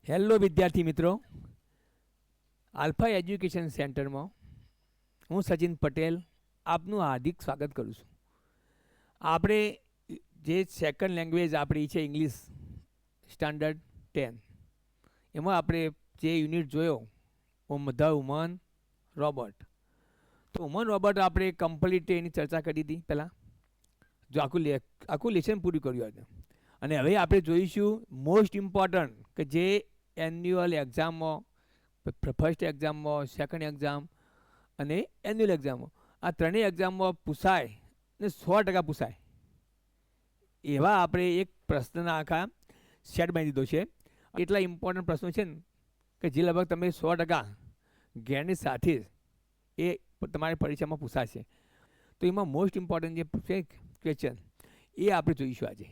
Hello વિદ્યાર્થી મિત્રો, alpha education સેન્ટરમાં હું સચિન પટેલ આપનું હાર્દિક સ્વાગત કરું છું. આપણે જે સેકન્ડ લેંગ્વેજ આપણી છે ઇંગ્લિશ સ્ટાન્ડર્ડ 10, એમાં આપણે જે યુનિટ જોયો ધ વુમન રોબોટ. તો વુમન રોબોટ આપણે કમ્પ્લીટ એની ચર્ચા કરી હતી પહેલાં, જો આખું લેસન પૂરું કર્યું હતું. અને હવે આપણે જોઈશું મોસ્ટ ઇમ્પોર્ટન્ટ કે જે એન્યુઅલ એક્ઝામમાં, ફર્સ્ટ એક્ઝામમાં, સેકન્ડ એક્ઝામ અને એન્યુઅલ એક્ઝામમાં, આ ત્રણેય એક્ઝામમાં પૂછાય ને 100% પૂછાય એવા આપણે એક પ્રશ્નના આખા સેટ બનાવી દીધો છે. એટલા ઇમ્પોર્ટન્ટ પ્રશ્નો છે ને કે જે લગભગ તમે 100% ગેરની સાથે એ તમારી પરીક્ષામાં પૂછાશે. તો એમાં મોસ્ટ ઇમ્પોર્ટન્ટ જે છે ક્વેશ્ચન એ આપણે જોઈશું આજે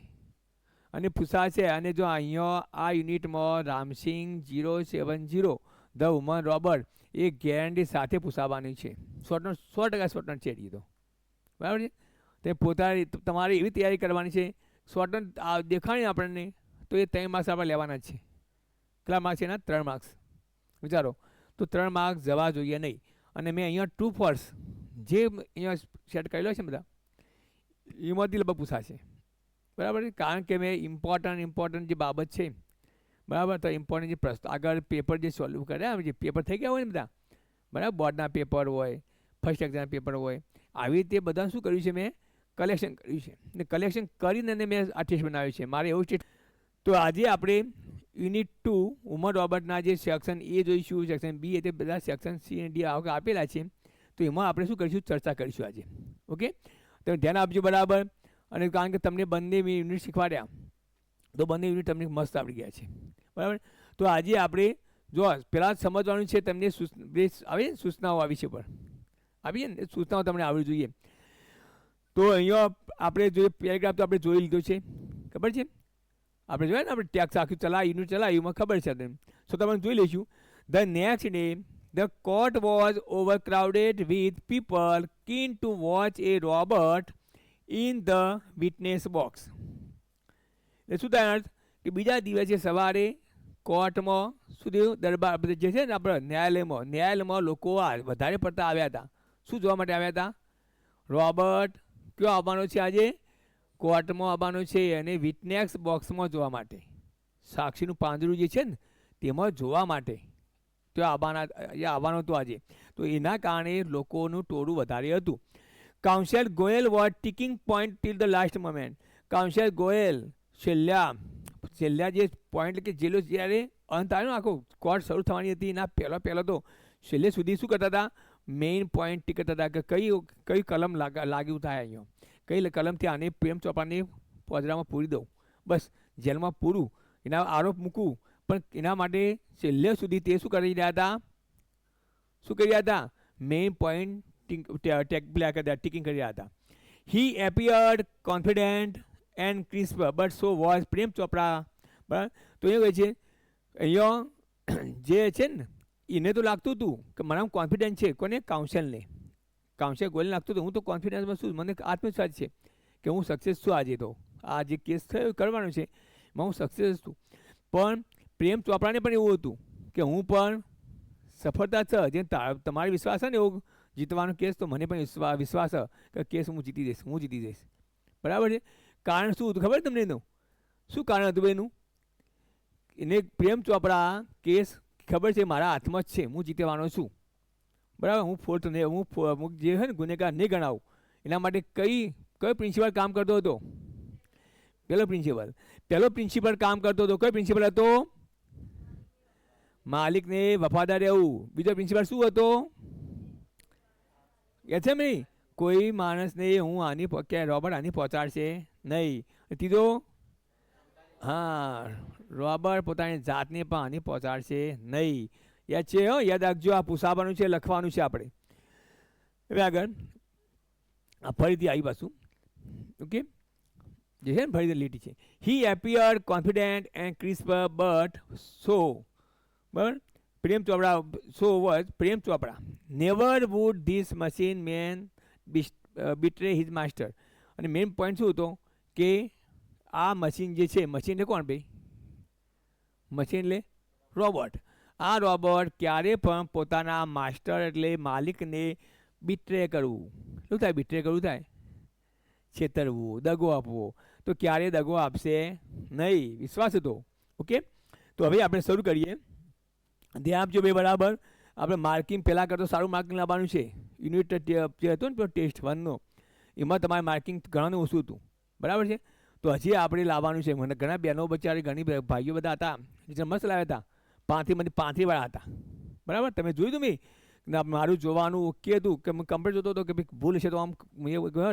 અને પૂછાશે. અને જો અહીંયા આ યુનિટમાં Ram Singh 070 the woman robot A guarantee સાથે પૂછાવાની છે. 100% શોર્ટનોટ છે એ તો, બરાબર છે. તે પોતાની તમારે એવી તૈયારી કરવાની છે, શોર્ટનોટ દેખાણી આપણને તો એ 3 માર્ક્સ આપણે લેવાના જ છે. કેટલા માર્ક્સ છે એના? 3 માર્ક્સ. વિચારો તો 3 માર્ક્સ જવા જોઈએ નહીં. અને મેં અહીંયા ટ્રુ ફોલ્સ જે અહીંયા સેટ કરેલો છે બધા એમાંથી લગભગ પૂછાશે, બરાબર છે. કારણ કે મેં ઇમ્પોર્ટન્ટ જે બાબત છે, બરાબર, તો ઇમ્પોર્ટન્ટ જે પ્રશ્ન આગળ પેપર જે સોલ્વ કર્યા, જે પેપર થઈ ગયા હોય ને બધા, બરાબર, બોર્ડના પેપર હોય, ફર્સ્ટ એક્ઝામ પેપર હોય, આવી રીતે બધા શું કર્યું છે, મેં કલેક્શન કર્યું છે. ને કલેક્શન કરીને મેં આ ટેસ્ટ બનાવ્યો છે. મારે એવું ટેસ્ટ. તો આજે આપણે યુનિટ 2 વુમન રોબોટના જે સેક્શન એ જોઈશું, સેક્શન બી, એ બધા સેક્શન સી અને ડી આપેલા છે. તો એમાં આપણે શું કરીશું, ચર્ચા કરીશું આજે. ઓકે, તમે ધ્યાન આપજો બરાબર. અને કારણ કે તમને બંને યુનિટ શીખવાડ્યા તો બંને યુનિટ તમને મસ્ત આવડી ગયા છે, બરાબર. તો આજે આપણે જો પહેલાં સમજવાનું છે તમને આવે સૂચનાઓ આવી છે, પર આવીએ ને સૂચનાઓ તમને આવડવી જોઈએ. તો અહીંયા આપણે જોઈએ પેરેગ્રાફ તો આપણે જોઈ લીધો છે, ખબર છે. આપણે જોઈએ ને આપણે ટેક્સ આખું યુનિટ ચલાવ્યું, એમાં ખબર છે તમને. તો તમે જોઈ લઈશું. The next day the court was overcrowded with people keen to watch a robot in the witness box. એટલે શું થાય અર્થ કે બીજા દિવસે સવારે કોર્ટમાં સુધી દરબાર જે છે ને આપણે ન્યાયાલયમાં લોકો વધારે પડતા આવ્યા હતા. શું જોવા માટે આવ્યા હતા? રોબોટ કયો આવવાનો છે આજે? કોર્ટમાં આવવાનો છે. અને વિટનેસ બોક્સમાં જોવા માટે, સાક્ષીનું પાંદડું જે છે ને તેમાં જોવા માટે આવવાનો હતો આજે. તો એના કારણે લોકોનું ટોળું વધારે હતું. Counsel Goyal was ticking point till the last moment. Counsel Goyal છેલ્લા જે પોઈન્ટ કે જેલો જ્યારે અંત આવ્યો આખો કોર્ટ શરૂ થવાની હતી એના પહેલો તો છેલ્લે સુધી શું કરતા હતા? મેઇન પોઈન્ટ ટીક કરતા હતા કે કઈ કલમ લાગ્યું થાય, અહીંયા કઈ કલમથી આને પ્રેમ ચોપડાને પોજરામાં પૂરી દઉં, બસ જેલમાં પૂરું, એના આરોપ મૂકવું. પણ એના માટે છેલ્લે સુધી તે શું કરી રહ્યા હતા? મેઇન પોઈન્ટ ટીકિંગ કરી રહ્યા હતા. He appeared confident and crisp but so was Prem Chopra. બરાબર. તો એ કહે છે અહીંયા જે છે ને એને તો લાગતું હતું કે મને કોન્ફિડન્સ છે. કોને? કાઉન્સિલ ગોયલને લાગતું હતું હું તો કોન્ફિડન્સમાં છું, મને આત્મવિશ્વાસ છે કે હું સક્સેસ છું. આજે તો આ જે કેસ થયો કરવાનો છે એમાં હું સક્સેસ છું. પણ પ્રેમ ચોપડાને પણ એવું હતું કે હું પણ સફળતા છે, જે તમારે વિશ્વાસ છે ને એવો જીતવાનો કેસ, તો મને પણ વિશ્વાસ છે કે કેસ હું જીતી જઈશ. બરાબર છે. કારણ શું હતું ખબર તમને એનું? શું કારણ હતું એનું? એને પ્રેમ ચોપડા કેસ ખબર છે મારા હાથમાં જ છે, હું જીતવાનો છું, બરાબર. હું જે છે ને ગુનેગાર નહીં ગણાવું. એના માટે કયો પ્રિન્સિપલ કામ કરતો હતો? પહેલો પ્રિન્સિપલ કામ કરતો હતો. કયો પ્રિન્સિપલ હતો? માલિકને વફાદાર રહેવું. બીજો પ્રિન્સિપલ શું હતો? કે છે નહીં કોઈ માણસને રોબોટ આની પહોંચાડશે નહીં. ત્રીજો, હા, રોબોટ પોતાની જાતને પણ આની પહોંચાડશે નહીં. યાદ રાખજો, આ પૂછાવાનું છે, લખવાનું છે આપણે. હવે આગળ ફરીથી આવી પાછું. ઓકે, જે છે ને ફરીથી લીટી છે. He appeared confident and crisp but so, બરાબર, Prem Chopra never would this machine man betray his master. અને મેઇન પોઈન્ટ શું હતો કે આ મશીન જે છે, મશીન એટલે કોણ ભાઈ? મશીન એટલે રોબોટ. આ રોબોટ ક્યારે પણ પોતાના માસ્ટર એટલે માલિકને બિટ્રે કરવું. શું થાય? બિટ્રે કરવું થાય, છેતરવું, દગો આપવો. તો ક્યારે દગો આપશે નહીં, વિશ્વાસ હતો. ઓકે, તો હવે આપણે શરૂ કરીએ. ધ્યાન આપજો ભાઈ બરાબર. આપણે માર્કિંગ પહેલાં કરતો સારું માર્કિંગ લાવવાનું છે. યુનિટ જે હતો ને ટેસ્ટ 1નો, એમાં તમારે માર્કિંગ ઘણાનું ઓછું હતું, બરાબર છે. તો હજી આપણે લાવવાનું છે. મને ઘણા બહેનો બચારી, ઘણી ભાઈઓ બધા હતા જે મસ્ત લાવ્યા હતા, 35વાળા હતા, બરાબર. તમે જોયું હતું મેં, મારું જોવાનું ઓકે હતું કે હું કમ્પ્લીટ જોતો હતો કે ભાઈ ભૂલ છે તો આમ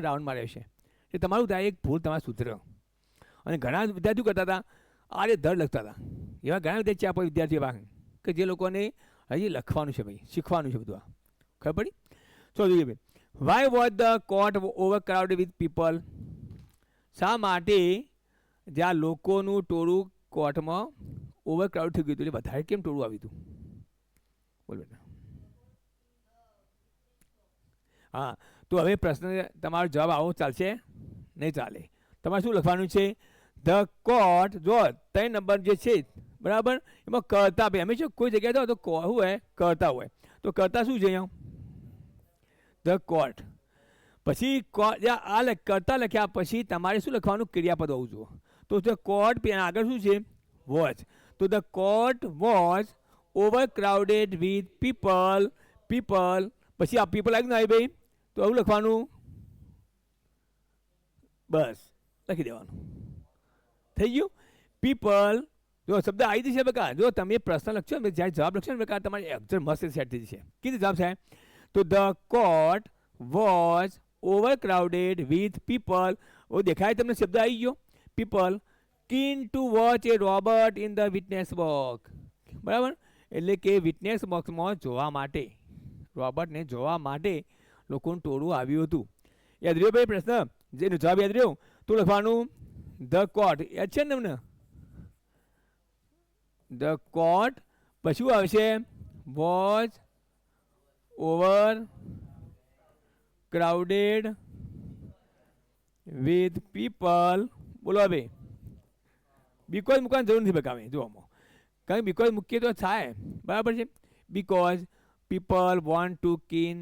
રાઉન્ડ માર્યો છે. એ તમારું થાય એક ભૂલ તમારે સુધરે. અને ઘણા વિદ્યાર્થીઓ કરતા હતા આરે ધડ લખતા હતા. એવા ઘણા વિદ્યાર્થીઓ એવા કે જે લોકોને હજી લખવાનું છે, ભાઈ શીખવાનું છે બધું. આ ખબર પડી? તો જોઈએ ભાઈ, Y was the court over crowded with people? શા માટે જ્યાં લોકોનું ટોળું કોર્ટમાં ઓવર ક્રાઉડ થઈ ગયું હતું, એટલે વધારે કેમ ટોળું આવ્યું હતું? બોલ બેટા. હા, તો હવે પ્રશ્ન તમારો જવાબ આવો ચાલશે? નહીં ચાલે. તમારે શું લખવાનું છે? ધ કોર્ટ, જો 3 નંબર જે છે બરાબર, એમાં કરતા ભાઈ હંમેશા કોઈ જગ્યાએ તો શું હોય? કરતા હોય. તો કરતા શું છે અહીંયા? The court. પછી આ કરતા લખ્યા પછી તમારે શું લખવાનું? ક્રિયાપદ હોવું જોઈએ. તો ધ કોર્ટ આગળ શું છે? વોઝ. તો the court was overcrowded with people. પછી આ પીપલ આવી ના ભાઈ, તો આવું લખવાનું, બસ લખી દેવાનું. થઈ ગયું? પીપલ. જો શબ્દ આવી જશે બકા. જો તમે પ્રશ્ન લખશો ને, જ્યારે જવાબ લખશો ને બકા, તમારી એક્ઝેક્ટ મસ્ત સેટ થઈ જશે. કીધું જવાબ સાહેબ? તો the court was overcrowded with people. ઓ દેખાય તમને શબ્દ આવી ગયો? People. Keen to watch a robber in the witness box. બરાબર, એટલે કે વિટનેસ બોક્સમાં જોવા માટે, રોબર્ટને જોવા માટે લોકોનું ટોળું આવ્યું હતું. યાદ રહ્યો ભાઈ પ્રશ્ન? જેનો જવાબ યાદ રહ્યો તો લખવાનું ધ કોર્ટ. યાદ છે ને તમને? The court. પછી આવશે was overcrowded with people. બોલો ભાઈ, બીકોઝ મૂકવાની જરૂર નથી બકાવે જોવામાં, કારણ કે બીકોઝ મૂકીએ તો થાય, બરાબર છે. Because people want to keen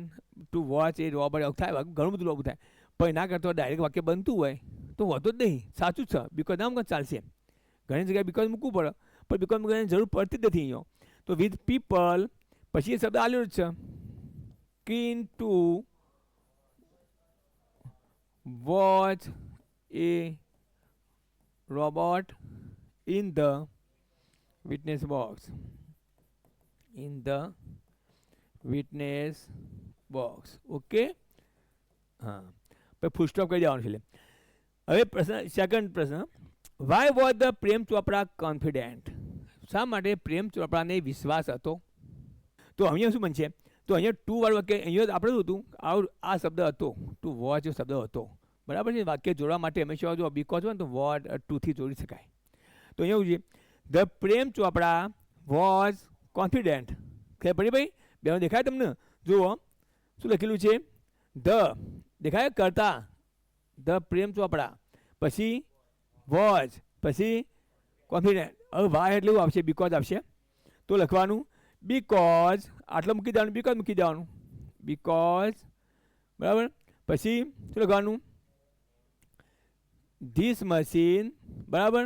to watch a robot થાય, ઘણું બધું લોબું થાય. પણ ના કરતો ડાયરેક્ટ વાક્ય બનતું હોય તો હોતો જ નહીં, સાચું જ છે. બીકોઝ નામ ચાલશે. ઘણી જગ્યાએ બીકોઝ મૂકવું પડે, પણ બીકોઝ મૂકવાની જરૂર પડતી જ નથી અહીંયા. તો વિથ પીપલ પછી એ શબ્દ આલ્યો જ છે, keen to watch A robot in the witness box. In the witness box. Okay, હા, પછી ફૂલ સ્ટોપ કરી દેવાનું છે. હવે પ્રશ્ન, સેકન્ડ પ્રશ્ન, Y was the Prem Chopra confident? શા માટે પ્રેમ ચોપડાને વિશ્વાસ હતો? તો અહીંયા શું બનશે? તો અહીંયા ટુ વાળું વાક્ય, અહીંયા આપણે શું હતું? આ શબ્દ હતો, ટુ વોચ શબ્દ હતો, બરાબર છે. વાક્ય જોડવા માટે હંમેશા જો બીકોઝ હોય ને તો વોટ ટુથી જોડી શકાય. તો અહીંયા છે the Prem Chopra was confident. ખબર પડી ભાઈ? બે દેખાય તમને? જુઓ શું લખેલું છે? ધ દેખાય કરતા, ધ પ્રેમ ચોપડા, પછી વોઝ, પછી કોન્ફિડન્ટ. હવે વાય એટલે એવું આવશે? બીકોઝ આવશે. તો લખવાનું બીકોઝ, આટલું મૂકી દેવાનું, બીકોઝ મૂકી દેવાનું, બીકોઝ, બરાબર. પછી શું લખવાનું? ધીસ મશીન, બરાબર,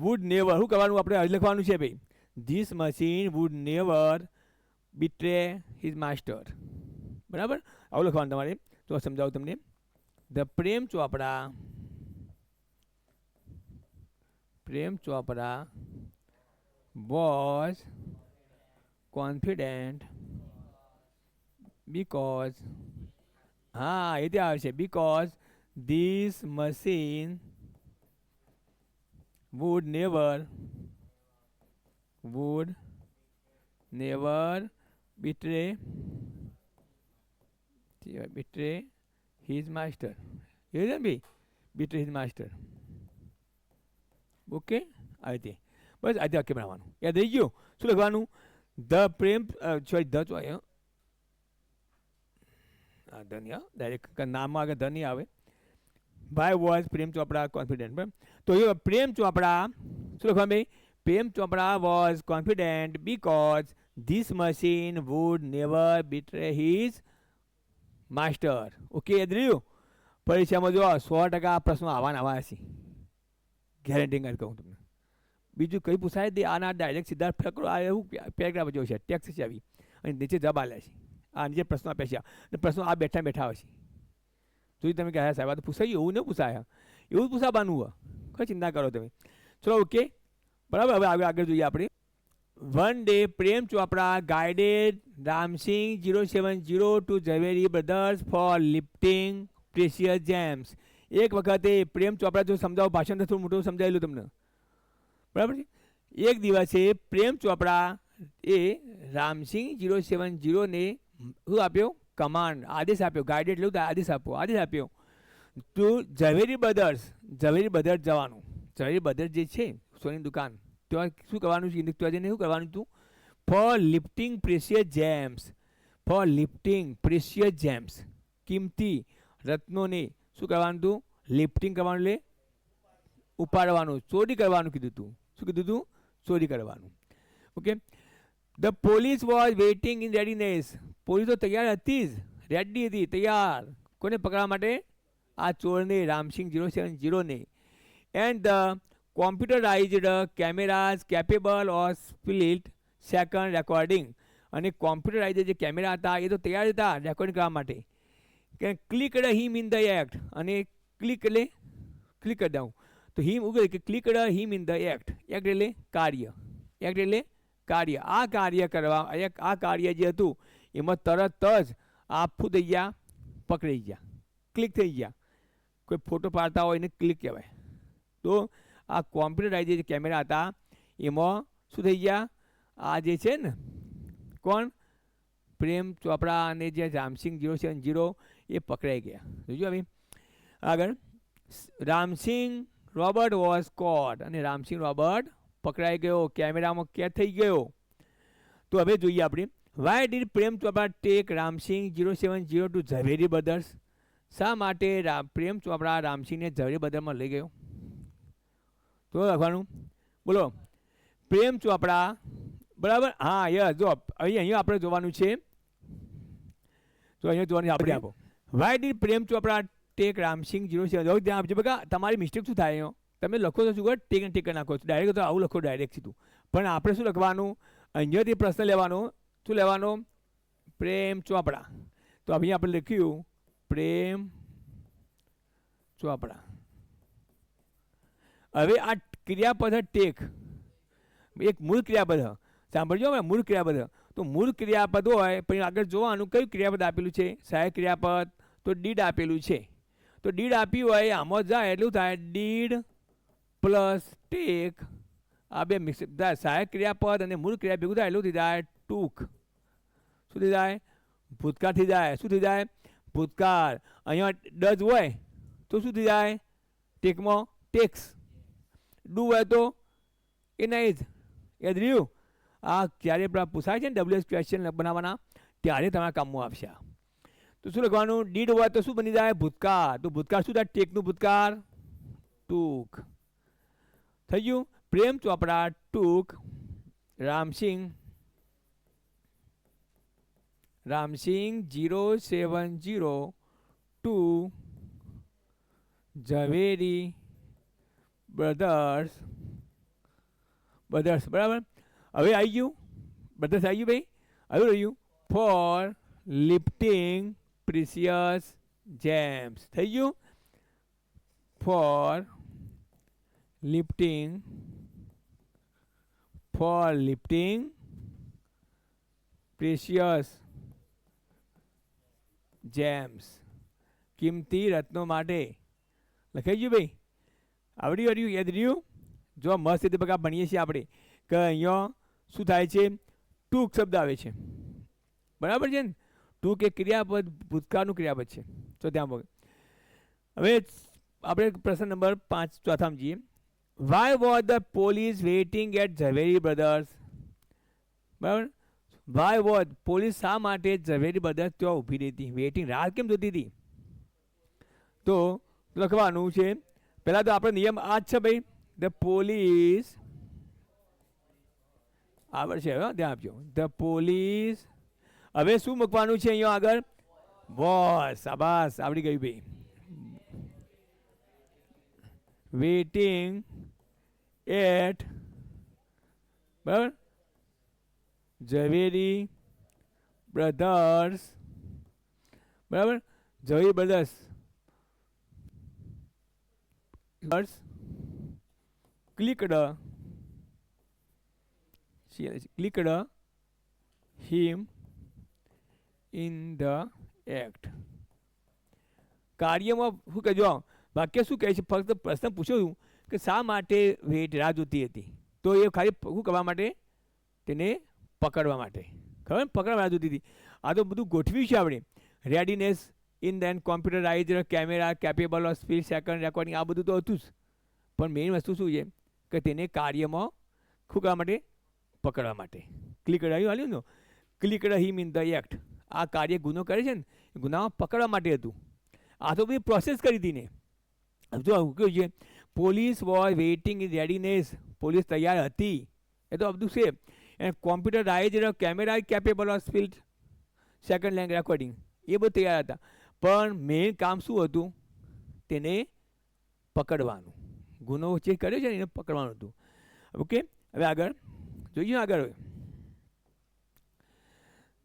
વુડ નેવર. શું કરવાનું આપણે? લખવાનું છે ભાઈ, this machine would never betray his master. બરાબર, આવું લખવાનું તમારે. તો સમજાવું તમને. The Prem Chopra was confident because, હા એ ત્યાં આવશે, because this machine would never betray his master. એ છે ને ભાઈ, betray his master. ઓકે, આવી રીતે બસ આજે વાક્ય બનાવવાનું. યાદ રહી ગયું? શું લખવાનું? The Prem, sorry the the નહીં, ડાયરેક્ટ નામમાં આગળ ધ નહીં આવે. By was Prem Chopra confident. તો એ પ્રેમ ચોપડા શું લખવાનું ભાઈ? Prem Chopra was confident because this machine would never betray his master. Okay યાદ રહ્યું? પરીક્ષામાં જો 100% આ પ્રશ્નો આવવાના આવા હશે, ગેરંટી કરી કહું તમને. બીજું કઈ પૂછાય તે આના ડાયરેક્ટ સીધા ફકરો આ એવું પેરેગ્રાફ જેવું છે, ટેક્સ છે આવી, અને નીચે જવાબ આલ્યા છે. આ નીચે પ્રશ્નો આપ્યા છે અને પ્રશ્નો આ બેઠા બેઠા આવે છે. જોઈ તમે કહ્યા સાહેબ આ તો પૂછાયું, એવું ન પૂછાય, એવું જ પૂછાવાનું હોય, કઈ ચિંતા કરો તમે. ચલો ઓકે બરાબર. હવે આગળ જોઈએ આપણે. One day Prem Chopra guided Ramsingh 070 to Zaveri brothers for lifting precious gems. એક વખતે પ્રેમ ચોપડા જો સમજાવો, ભાષણ થોડું મોટું સમજાયેલું તમને, બરાબર છે. એક દિવસે પ્રેમ ચોપડા એ રામસિંહ 070 ને શું આપ્યો? કમાન્ડ, આદેશ આપ્યો. ગાઈડેડ એટલે આદેશ આપ્યો ટુ ઝવેરી બ્રધર્સ, ઝવેરી બ્રધર્સ જવાનું. ઝવેરી બ્રધર્સ જે છે સોની દુકાન, ત્યાં શું કરવાનું છે? ત્યાં જઈને શું કરવાનું હતું? For lifting precious gems, for lifting precious gems, કિંમતી રત્નોને શું કરવાનું હતું? લિફ્ટિંગ કરવાનું, એટલે ઉપાડવાનું, ચોરી કરવાનું કીધું હતું. શું કીધું હતું? ચોરી કરવાનું. Okay. The police was waiting in readiness. Police તો તૈયાર હતી જ, રેડી હતી, તૈયાર. કોને પકડવા માટે? આ ચોરને, રામસિંહ 070 ને. And the computerised cameras capable of split second recording. અને કોમ્પ્યુટરાઇઝડ જે કેમેરા હતા એ તો તૈયાર હતા રેકોર્ડિંગ કરવા માટે. કે clicked him in the act, અને ક્લિક એટલે ક્લિક કરી દઉં તો હિમ ઉગે કે clicked him in the act. Act એટલે કાર્ય, એક્ટ એટલે કાર્ય. આ કાર્ય કરવા, આ કાર્ય જે હતું એમાં તરત જ આફું થઈ ગયા, પકડાઈ ગયા, ક્લિક થઈ ગયા. કોઈ ફોટો પાડતા હોય એને ક્લિક કહેવાય. તો આ કોમ્પ્યુટરાઇઝ જે કેમેરા હતા એમાં શું થઈ ગયા? આ જે છે ને કોણ? પ્રેમ ચોપડા અને જે રામસિંહ 070 એ પકડાઈ ગયા. જોજો હવે આગળ. રામસિંહ રોબર્ટ વોઝ કોટ, અને રામસિંહ રોબર્ટ પકડાઈ ગયો, કેમેરામાં કેદ થઈ ગયો. તો હવે જોઈએ આપણે. Why did Prem Chopra tech Ramsinh 070 to Zaveri brothers. શા માટે પ્રેમ ચોપડા રામસિંહને ઝવેરી બ્રધરમાં લઈ ગયો? તો લખવાનું, બોલો. પ્રેમ ચોપડા, બરાબર. હા યસ, જો અહીંયા આપણે જોવાનું છે, તો અહીંયા જોવાની આપણે આપો. Why did Prem Chopra tech Ramsinh 070. ધ્યાન આપજો બકા, તમારી મિસ્ટેક શું થાય? તમે લખો તો શું કરો? ટેક ને ટેક નાખો છો ડાયરેક્ટ, તો આવું લખો ડાયરેક્ટ સીધું. પણ આપણે શું લખવાનું? અહીંયાથી પ્રશ્ન લેવાનો. શું લેવાનો? પ્રેમ ચોપડા. તો અહીંયા આપણે લખ્યું પ્રેમ ચોપડા. હવે આ ક્રિયાપદ ટેક, એક મૂળ ક્રિયાપદ, સાંભળજો મૂળ ક્રિયાપદ. તો મૂળ ક્રિયાપદ હોય પછી આગળ જોવાનું કયું ક્રિયાપદ આપેલું છે. સહાયક ક્રિયાપદ તો ડીડ આપેલું છે. તો ડીડ આપ્યું હોય આમાં જાય એટલું થાય ડીડ પ્લસ ટેક. આ બે મિક્સ થાય, સહાયક ક્રિયાપદ અને મૂળ ક્રિયા ભેગું થાય એટલું થઈ જાય ટૂંક. શું થઈ જાય? ભૂતકાળ થઈ જાય. શું થઈ જાય? ભૂતકાળ. અહીંયા ડઝ હોય તો શું થઈ જાય? ટેકમાં ટેક્સ. ડુ હોય તો એ નહીં જ. યાદ રહ્યું? આ ક્યારે પૂછાય છે ને WH ક્વેશ્ચન બનાવવાના ત્યારે તમારા કામમાં આવશે. તો શું લખવાનું? ડીડ હોય તો શું બની જાય? ભૂતકાળ. તો ભૂતકાળ શું થાય? ટેકનું ભૂતકાળ ટૂંક. થઈ ગયું? પ્રેમ ચોપડા ટૂંક રામસિંહ 070 ટુ ઝવેરી બ્રધર્સ. બરાબર. હવે આવી ગયું બ્રધર્સ, આવી ગયું ભાઈ, આવ્યું રહ્યું. For lifting precious gems. થઈ ગયું? ફોર લિફ્ટિંગ પ્રેશિયસ જેમ્સ, કિંમતી રત્નો માટે. લખાઈ ગયું ભાઈ? આવડ્યું? યાદ રહ્યું? જો મસ્ત રીતે બગા ભણીએ છીએ આપણે કે અહીંયા શું થાય છે? ટૂંક શબ્દ આવે છે, બરાબર છે ને? ટૂંક એક ક્રિયાપદ, ભૂતકાળનું ક્રિયાપદ છે. તો ત્યાં બગા. હવે આપણે પ્રશ્ન નંબર 5 ચોથામાં જઈએ. Why was the police waiting at Zaveri brothers? બરાબર. વાય વોઝ, પોલીસ શા માટે ઝવેરી બ્રધર્સ ત્યાં ઊભી રહી હતી? વેઇટિંગ, રાહ કેમ જોતી હતી? તો લખવાનું છે પહેલાં તો આપણે નિયમ આ જ છે ભાઈ. ધ પોલીસ આવડશે, હા ધ્યાન આપજો. The police. હવે શું મૂકવાનું છે અહીંયા આગળ? વોઝ. શાબાશ, આવડી ગયું ભાઈ. વેઇટિંગ એટ, બરાબર, ઝવેરી બ્રધર્સ, બરાબર, ઝવેરી brothers clicked him in the act. કાર્યમાં શું કહેજો, વાક્ય શું કહે છે? ફક્ત પ્રશ્ન પૂછ્યો છું કે શા માટે વેટ રાહ જોતી હતી, તો એ ખાલી શું કરવા માટે? તેને પકડવા માટે. ખબર ને, પકડવા રાહ જોતી હતી. આ તો બધું ગોઠવ્યું છે આપણે. Readiness in then computerise camera capable of speed second recording, આ બધું તો હતું જ. પણ મેઇન વસ્તુ શું છે કે તેને કાર્યમાં શું કરવા માટે? પકડવા માટે. ક્લિકડ આવ્યું ને, ક્લિકડ હિમ ઇન ધ એક્ટ. આ કાર્ય ગુનો કરે છે ને, એ ગુનામાં પકડવા માટે હતું. આ તો બધી પ્રોસેસ કરી હતી ને. જો કેવું છે, police was waiting in readiness, police તૈયાર હતી, એ તો બધું છે. અને computerise camera capable of speed second language recording, એ બધું તૈયાર હતા. પણ મેઇન કામ શું હતું? તેને પકડવાનું. ગુનો જે કર્યો છે ને એને પકડવાનું હતું. ઓકે, હવે આગળ જોઈએ. આગળ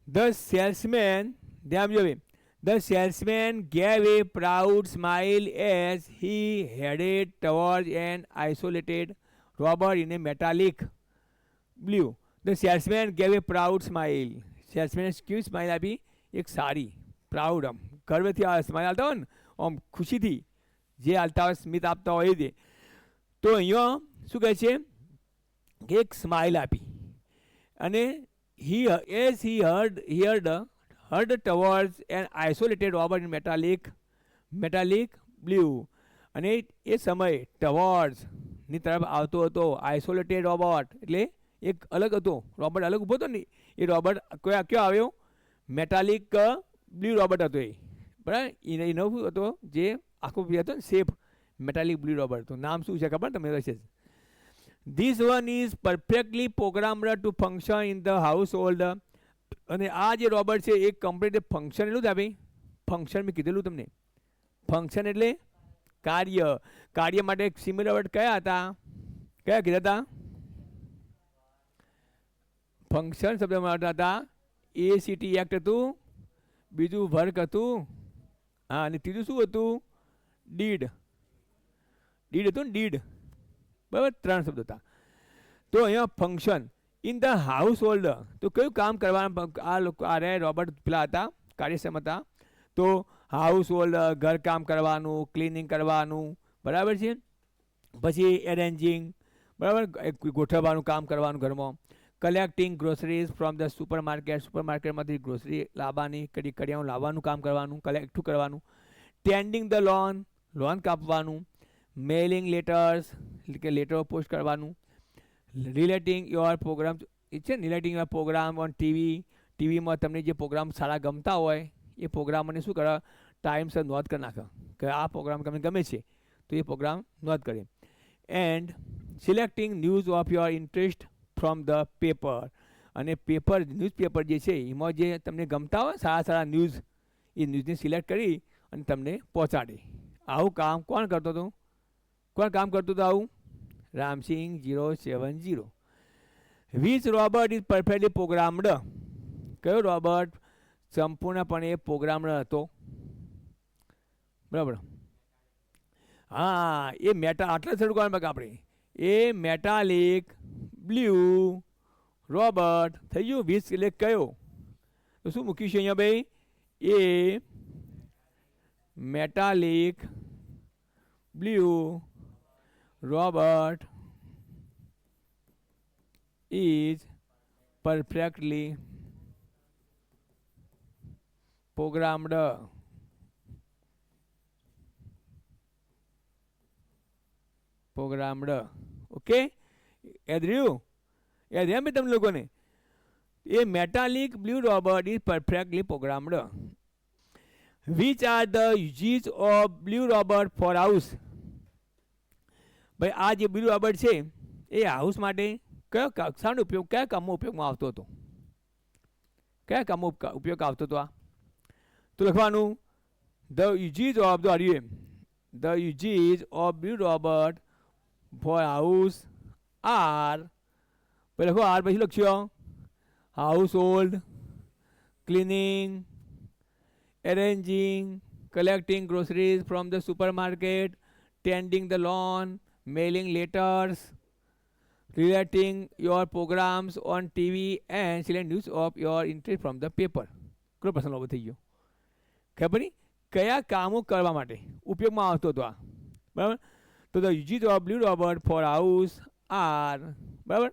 ધ સેલ્સમેન, ધ્યાન જોવે, the salesman gave a proud smile as he headed toward an isolated robber in a metallic blue. The salesman gave a proud smile. સેલ્સમેને કેવી સ્માઇલ આપી? એક સારી, પ્રાઉડ, આમ ગર્વથી આ સ્માઇલ આવતા હોય ને, આમ ખુશીથી જે હાલતા હોય, સ્મિત આપતા હોય એ રીતે. તો અહીંયા શું કહે છે કે એક સ્માઇલ આપી. અને he as he heard towards an isolated robber in metallic blue. અને એ સમય ટવર્ડ્સ ની તરફ આવતો હતો. આઇસોલેટેડ રોબોટ એટલે એક અલગ હતો, રોબોટ અલગ ઊભો હતો ને, એ રોબોટ કયો આવ્યો? મેટાલિક બ્લુ રોબોટ હતો એ, બરાબર. એનો શું હતો? જે આખો હતો ને શેપ, મેટાલિક બ્લુ રોબોટ હતું. નામ શું છે ખબર તમને? હશે. This one is perfectly programmed to function in the household. અને આ જે રોબોટ છે એ કમ્પ્લીટ ફંક્શન એટલું જ આપે. ફંક્શન મેં કીધેલું તમને. ફંક્શન એટલે કાર્ય. કાર્ય માટે સિમિલર વર્ડ કયા હતા? કયા કીધા હતા? ફંક્શન શબ્દ માટે હતા ACT એક્ટ હતું, બીજું વર્ક હતું, હા, અને ત્રીજું શું હતું? ડીડ. ડીડ હતું ને, ડીડ, બરાબર. 3 શબ્દ હતા. તો અહીંયા function in the house hold, તો કયું કામ કરવાનું? આ લોકો આ રોબોટ પેલા હતા, કાર્યક્ષમ હતા. તો હાઉસ હોલ્ડ, ઘર કામ કરવાનું, ક્લિનિંગ કરવાનું, બરાબર છે. પછી એરેન્જિંગ, બરાબર, ગોઠવવાનું કામ કરવાનું ઘરમાં. કલેક્ટિંગ ગ્રોસરીઝ ફ્રોમ ધ સુપરમાર્કેટમાંથી ગ્રોસરી લાવવાની, કરિયાણું લાવવાનું કામ કરવાનું, કલેક્ટ કરવાનું. ટેન્ડિંગ ધ લોન કાપવાનું. મેલિંગ લેટર્સ, એટલે કે લેટરો પોસ્ટ કરવાનું. રિલેટિંગ યોર પ્રોગ્રામ, એ છે ને, રિલેટિંગ યોર પ્રોગ્રામ ઓન ટીવીમાં તમને જે પ્રોગ્રામ સારા ગમતા હોય એ પ્રોગ્રામને શું કરે? ટાઈમસર નોંધ કરી નાખે કે આ પ્રોગ્રામ તમને ગમે છે, તો એ પ્રોગ્રામ નોંધ કરે. And selecting news of your interest from the paper. અને ન્યૂઝપેપર જે છે એમાં જે તમને ગમતા હોય સારા ન્યૂઝ, એ ન્યૂઝને સિલેક્ટ કરી અને તમને પહોંચાડે. આવું કામ કોણ કરતો હતું? કોણ કામ કરતું હતું આવું? Ram Singh 070. Which robot is perfectly programmed? કયો રોબોટ સંપૂર્ણપણે પ્રોગ્રામ્ડ હતો? બરાબર. હા, એ આટલા શરૂ કરવાનું આપણે. એ મેટાલિક બ્લુ રોબોટ થઈ ગયું. વિચ એટલે કયો? તો શું મૂકીશું અહીંયા ભાઈ? A metallic blue robot is perfectly programmed. Okay, યાદ રહ્યું? યાદ રહ્યા મેં તમે લોકોને? A metallic blue robot is perfectly programmed. Which are the uses of blue robot for house? ભાઈ આ જે બ્લુ રોબોટ છે એ હાઉસ માટે શાનો ઉપયોગ કયા કામમાં ઉપયોગમાં આવતો હતો? કયા કામમાં ઉપયોગ આવતો હતો આ? તો લખવાનું ધ યુઝીસ ઓફ ધ આર્યુએમ, the uses of blue robot for house are, પછી લખો આર, પછી લખ્યો household, cleaning, arranging, collecting groceries from the supermarket, tending the lawn, mailing letters, relating your programs on TV and select news of your interest from the paper. કેટલો પ્રશ્ન ઉભો થઈ ગયો? ખબર નહીં કયા કામો કરવા માટે ઉપયોગમાં આવતો હતો આ, બરાબર? તો the uses of blue robot for house are, બરાબર,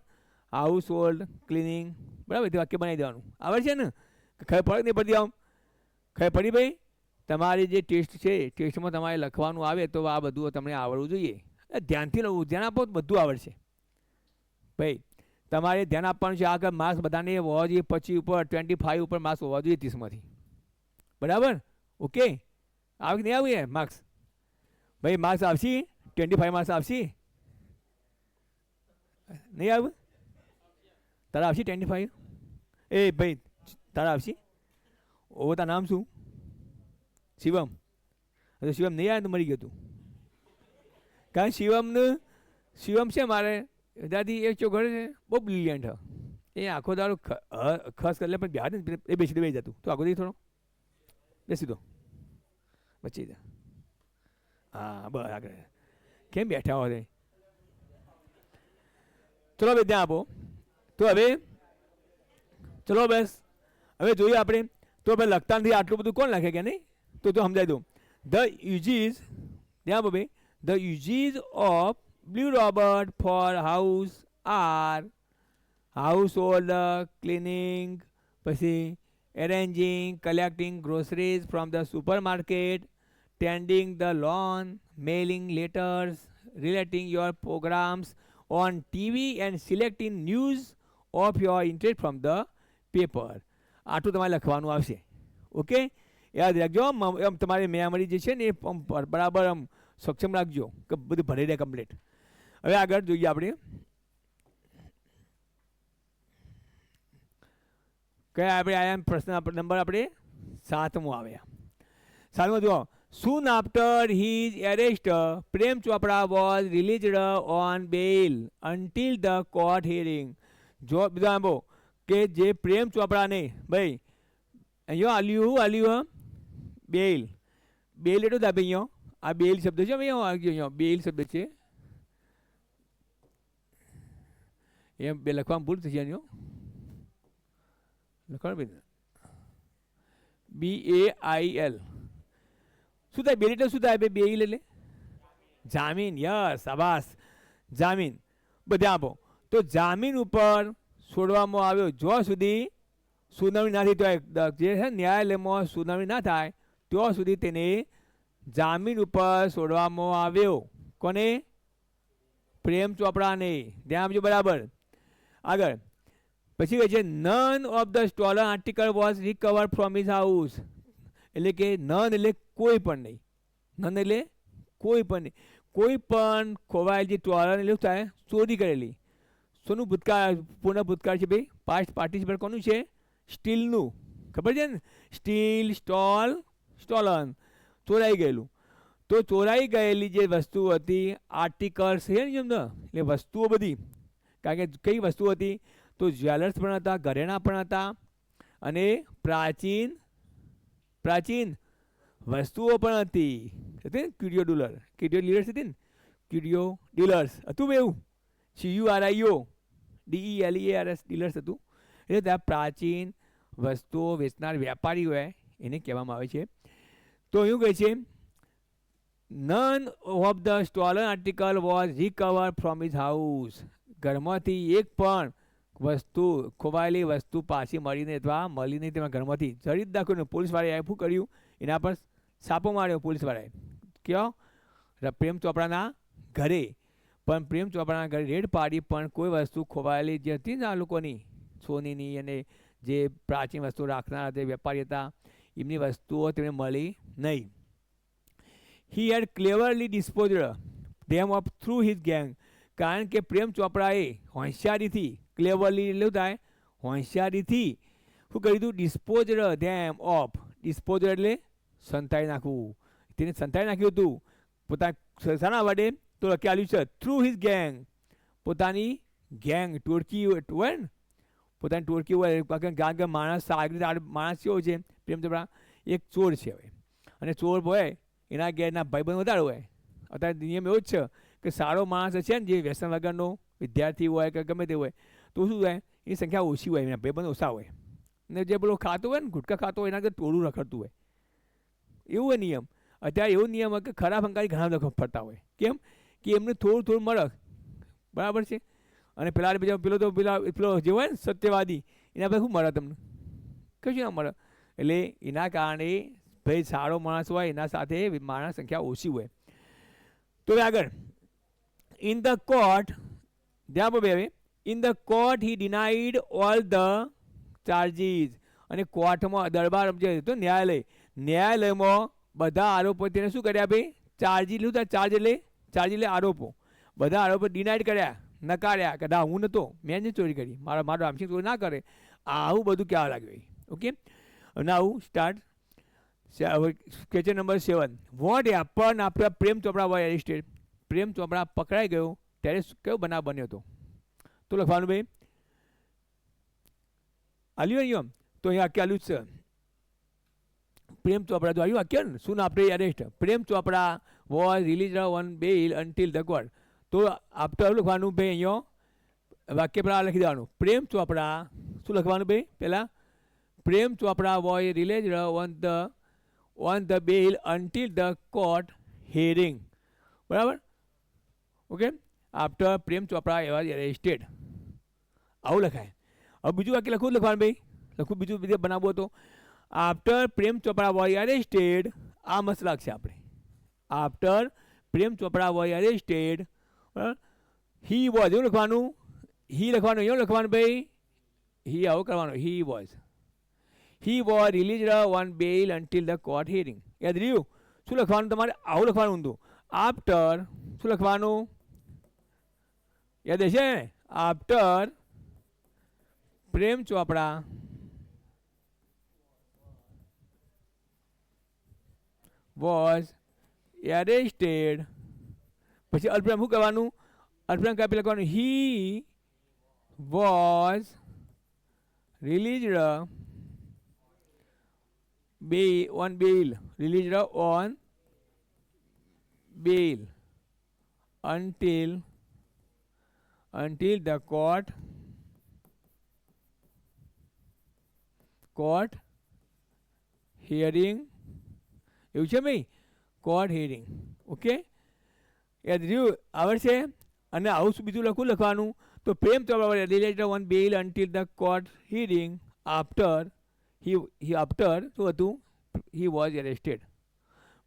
હાઉસ હોલ્ડ, ક્લિનિંગ, બરાબર, તે વાક્ય બનાવી દેવાનું. આવડે છે ને? ખબર પડે નહીં પડતી? આમ ખબર પડી ભાઈ? તમારી જે ટેસ્ટ છે ટેસ્ટમાં તમારે લખવાનું આવે તો આ બધું તમને આવડવું જોઈએ. ધ્યાનથી લખવું, ધ્યાન આપો તો બધું આવડશે ભાઈ. તમારે ધ્યાન આપવાનું છે. આગળ માર્ક્સ બધાને હોવા જોઈએ 25 ઉપર, 25 ઉપર માર્ક્સ હોવા જોઈએ 30માંથી, બરાબર? ઓકે, આવે કે નહીં આવે માર્ક્સ? ભાઈ માર્ક્સ આવશે? 25 માર્ક્સ આવશે? નહીં આવે? તારા આવશે 25? એ ભાઈ તારા આવશે? ઓ તારું નામ શું? શિવમ. તો શિવમ નહીં આવે તો મરી ગયો તું. કારણ શિવમ છે મારે દાદી એક ચોઘડ છે, બહુ બ્રિલિયન્ટ હ. એ આખો દાડો ખસ કરી લે પણ બહાર એ બેસી જતું. તો આખો દી થોડો બેસી દો બચી જા. હા બસ આગળ કેમ બેઠા હોય? ચલો ભાઈ ત્યાં આપો. તો હવે ચલો બસ હવે જોઈએ આપણે. તો ભાઈ લખતા નથી આટલું બધું કોણ લખે કે નહીં? તો સમજાવી દઉં. ધ યુઝીસ, ત્યાં ભાઈ the uses of blue robot for house are household, cleaning, પછી arranging, collecting groceries from the supermarket, tending the lawn, mailing letters, relating your programs on TV and selecting news of your interest from the paper. આટલું તમારે લખવાનું આવશે. Okay, યાદ રાખજો. એમ તમારી memory જે છે ને એ બરાબર આમ સક્ષમ રાખજો કે બધું ભરી દે કમ્પ્લીટ. હવે આગળ જોઈએ આપણે કયા આપણે આયા પ્રશ્ન નંબર આપણે 7મો આવ્યા. 7મો જુઓ. Soon after his arrest, Prem Chopra was released on bail until the court hearing. જો બીજા આંબો કે જે પ્રેમ ચોપડાને ભાઈ અહીંયા આલ્યું બેલ. બેલ એટલું જ આપે અહીંયા. આ બેલ શબ્દ છે અહીંયા બેલ શબ્દ છે. એમ બે લખવામાં ભૂલ થશે અહીંયા લખવાનું BAIL. શું થાય બેલ એટલે શું થાય? બેલ એટલે જામીન. યસ આભાસ, જામીન. બધા આપો. તો જામીન ઉપર છોડવામાં આવ્યો જ્યાં સુધી સુનાવણી ના થઈ તો જે છે ન્યાયાલયમાં સુનાવણી ના થાય ત્યાં સુધી તેને જામીન ઉપર છોડવામાં આવ્યો. કોને? પ્રેમ ચોપડાને. ધ્યાન આપજો બરાબર. આગળ પછી કહે છે none of the stolen article was recover from his house. એટલે કે નન એટલે કોઈ પણ નહીં. નન એટલે કોઈ પણ નહીં. કોઈ પણ ખોવાયેલી સ્ટોલન એટલે શું થાય? ચોરી કરેલી. શોનું ભૂતકાળ? પૂર્ણ ભૂતકાળ છે ભાઈ. પાસ્ટ પાર્ટિસિપલ કોનું છે? સ્ટીલનું. ખબર છે ને? Steel, stall, stolen. ચોરાઈ ગયેલું. તો ચોરાઈ ગયેલી જે વસ્તુ હતી આર્ટિકલ્સ છે ને સમજો એટલે વસ્તુઓ બધી. કારણ કે કઈ વસ્તુ હતી? તો જ્વેલર્સ પણ હતા, ઘરેણા પણ હતા અને પ્રાચીન વસ્તુઓ પણ હતી. ક્યુરિયો ડીલર્સ હતી ને? ક્યુરિયો ડીલર્સ હતું બે એવું. CURIO DELERS ડીલર્સ હતું. એટલે ત્યાં પ્રાચીન વસ્તુઓ વેચનાર વેપારી હોય એને કહેવામાં આવે છે. તો એવું કહે છે none of the stolen article was recover from his house. ઘરમાંથી એક પણ વસ્તુ ખોવાયેલી વસ્તુ પાછી મળીને અથવા મળી નહીં તેમાં ઘરમાંથી જડી જ દાખવ્યું. પોલીસવાળાએ શું કર્યું? એના પર છાપો માર્યો પોલીસવાળાએ. કયો? પ્રેમ ચોપડાના ઘરે. પણ પ્રેમ ચોપડાના ઘરે રેડ પાડી પણ કોઈ વસ્તુ ખોવાયેલી જે હતી ને આ લોકોની સોનીની અને જે પ્રાચીન વસ્તુ રાખનાર જે વેપારી હતા એમની વસ્તુઓ તેમને મળી નહીં. He had cleverly disposed them of through his gang. કારણ કે પ્રેમ ચોપડાએ હોશિયારીથી ક્લેવરલી એટલું થાય હોશિયારીથી શું કર્યું હતું ડિસ્પોઝર ધેમ ઓફ ડિસ્પોઝર એટલે સંતાઈ નાખવું તેને સંતાઈ નાખ્યું હતું પોતાના શાના વડે તો લખી આવ્યું છે થ્રુ હિઝ ગેંગ પોતાની ગેંગ ટોળકી હોય ને પોતાની ટોળકી હોય કારણ કે માણસ માણસ કેવો છે પ્રેમ ચોપડા એક ચોર છે હવે અને ચોર હોય એના ગેરના ભાઈબંધ વધારે હોય અત્યારે નિયમ એવો જ છે કે સારો માણસ છે ને જે વ્યસન વગરનો વિદ્યાર્થી હોય કે ગમે તે હોય તો શું થાય એની સંખ્યા ઓછી હોય એના ભાઈબંધ ઓછા હોય ને જે પેલો ખાતો હોય ને ગુટકા ખાતો હોય એના આગળ ટોળું રખડતું હોય એવું હોય નિયમ અત્યારે એવો નિયમ હોય કે ખરાબ અંકારી ઘણા બધા ફરતા હોય કેમ કે એમને થોડું મળે બરાબર છે અને પેલા બીજા પેલો જે હોય ને સત્યવાદી એના પર શું મળે તમને કશું ના મળે એટલે એના કારણે ભાઈ સારો માણસ હોય એના સાથે માણસ સંખ્યા ઓછી હોય તો આગળ ઇન ધ કોર્ટ ધ્યાન બે હવે in the court he denied all the charges અને કોર્ટમાં દરબાર જે હતો ન્યાયાલયમાં બધા આરોપો તેને શું કર્યા ભાઈ ચાર્જ એટલે આરોપો બધા આરોપો ડિનાઇડ કર્યા નકાર્યા કે ના હું નહોતો મેં જ ચોરી કરી મારો રામસિંહ ચોરી ના કરે આવું બધું કહેવા લાગ્યું okay now start question number 7 what happen after Prem Chopra was arrested પ્રેમ ચોપડા પકડાઈ ગયો ત્યારે કયો બનાવ બન્યો હતો તો લખવાનું ભાઈ આલ્યું અહીંયા તો અહીંયા આલ્યું જ છે પ્રેમ ચોપડા તો આવ્યું વાક્ય ને સુન after arrest Prem Chopra was release on bell until the court તો આફ્ટર લખવાનું ભાઈ અહીંયા વાક્ય પર લખી દેવાનું પ્રેમ ચોપડા શું લખવાનું ભાઈ પહેલાં પ્રેમ Chopra was release on the bell until the court hearing બરાબર okay after Prem Chopra was arrested આવું લખાય હવે બીજું વાક્ય લખવાનું ભાઈ બીજું બનાવવું હતો after Prem Chopra was arrested આ મસ્ત લાગશે આપણે after Prem Chopra was arrested he was એવું લખવાનું એવું લખવાનું ભાઈ હી આવું કરવાનું he was release on bell until the court hearing યાદ રહ્યું શું લખવાનું તમારે આવું લખવાનું હતું આફ્ટર શું લખવાનું યાદ હશે ને after Prem Chopra was arrested પછી અલ્પનામ શું કરવાનું અલ્પનામ કાપી લખવાનું he was released on bell released on bell until the court hearing એવું છે ભાઈ કોર્ટ હિયરિંગ ઓકે યાદ રહ્યું આવડશે અને આવું બીજું લખવાનું તો પ્રેમ ચોપડા related on bell until the court hearing after શું હતું હી વોઝ એરેસ્ટેડ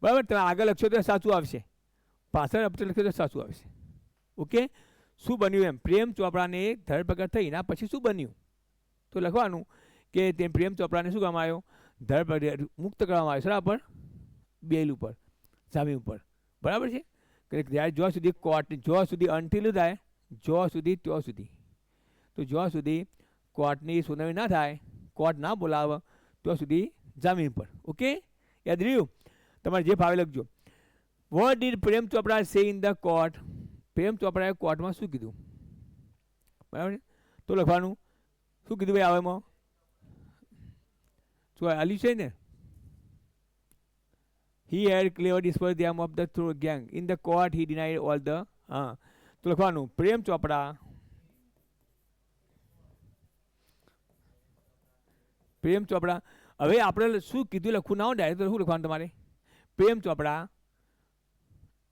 બરાબર તમે આગળ લખશો તો સાચું આવશે પાછળ અપટર લખશો તો સાચું આવશે ઓકે શું બન્યું એમ પ્રેમ ચોપડાને ધરપકડ થઈ એના પછી શું બન્યું તો લખવાનું કે તે પ્રેમ ચોપડાને શું કરવામાં આવ્યો ધરપકડ મુક્ત કરવામાં આવ્યો બરાબર બેલ ઉપર જામીન ઉપર બરાબર છે કે જ્યાં સુધી કોર્ટ જ્યાં સુધી અન્ટિલ થાય જ્યાં સુધી ત્યાં સુધી તો જ્યાં સુધી કોર્ટની સુનાવણી ના થાય કોર્ટ ના બોલાવે ત્યાં સુધી જામીન પર ઓકે યાદ રહ્યું તમારે જે ભાવે લખજો વોટ ડીડ પ્રેમ ચોપડા સે ઇન ધ કોર્ટ પ્રેમ ચોપડાએ કોર્ટમાં શું કીધું બરાબર તો લખવાનું શું કીધું ભાઈ આવે એમાં શું આલ્યું છે ને he had clever dispersed them of the gang in the court he denied all the તો લખવાનું પ્રેમ ચોપડા હવે આપણે શું કીધું લખવું ના હોય ડાયરેક્ટ શું લખવાનું તમારે પ્રેમ ચોપડા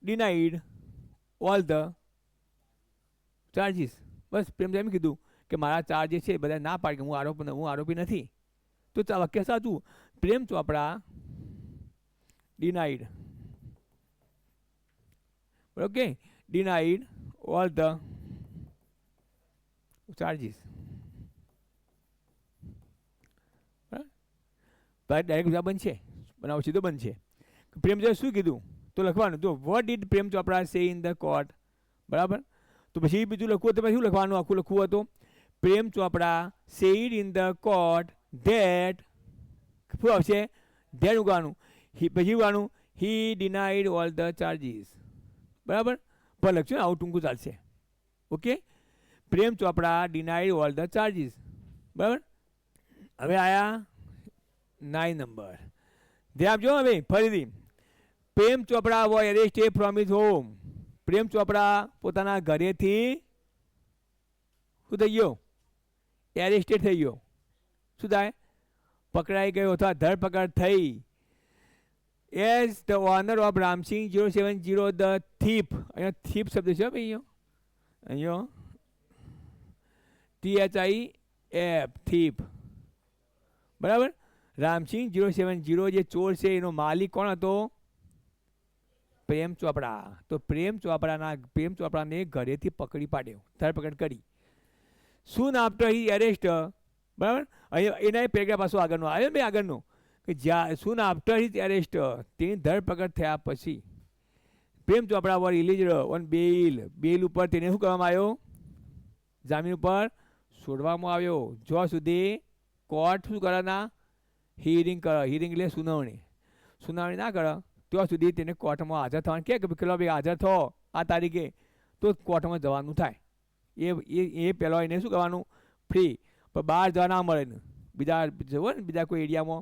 ડિનાઇડ ઓલ ધ ચાર્જીસ બસ પ્રેમ એમ કીધું કે મારા ચાર્જ છે બધા ના પાડે કે હું આરોપી નથી તો વાક્ય સાચું પ્રેમ ચોપડા denied okay denied all the charges direct જવાબ બનશે બનાવો સીધો બનશે પ્રેમ ચોપડા શું કીધું તો લખવાનું તો વોટ ડીડ પ્રેમ ચોપડા સે ઇન ધ કોર્ટ બરાબર તો પછી બીજું લખવું તો શું લખવાનું? આખું લખવું હતું પ્રેમ ચોપડા sad in the court that, શું આવશે? ધેટ ઉગાવાનું, પછી ઉગાવાનું હી ડિનાઇડ ઓલ ધ ચાર્જીસ. બરાબર, પણ લખશું ને આવું ટૂંકું ચાલશે. Okay, Prem Chopra denied all the charges. બરાબર, હવે આયા 9 નંબર. ધ્યાન આપજો હવે ફરીથી. Prem Chopra was arrested from his home. Prem Chopra પોતાના ઘરેથી શું થઈ ગયો? એરેસ્ટેડ થઈ ગયો. શું થાય? પકડાઈ ગયો અથવા ધરપકડ થઈ. As the owner of Ram Singh 070 the thief. અહીંયા થીપ શબ્દ છે ભાઈ, અહીંયા THIF થીપ. બરાબર, રામસિંહ 070 જે ચોર છે એનો માલિક કોણ હતો? પ્રેમ ચોપડા. તો પ્રેમ ચોપડાને ઘરેથી પકડી પાડ્યો, ધરપકડ કરી. સૂન આફ્ટર હી એરેસ્ટ. બરાબર, અહીંયા એના પેરેગ્રાફ પાછું આગળનો આવ્યો ને આગળનો કે જ્યાં સૂન આફ્ટર હિઝ એરેસ્ટ, તેની ધરપકડ થયા પછી પ્રેમ ચોપડા war released on bail. Bail ઉપર તેને શું કરવામાં આવ્યો? જામીન ઉપર છોડવામાં આવ્યો. જ્યાં સુધી કોર્ટ શું કરે ના હિયરિંગ કરે. હિયરિંગ એટલે સુનાવણી ના કરે ત્યાં સુધી તેને કોર્ટમાં હાજર થવાનું કે પેલો ભાઈ હાજર થો આ તારીખે, તો કોર્ટમાં જવાનું થાય. એ પહેલાં એને શું કરવાનું? ફ્રી. પણ બહાર જવા ના મળે ને, બીજા જવો ને બીજા કોઈ એરિયામાં,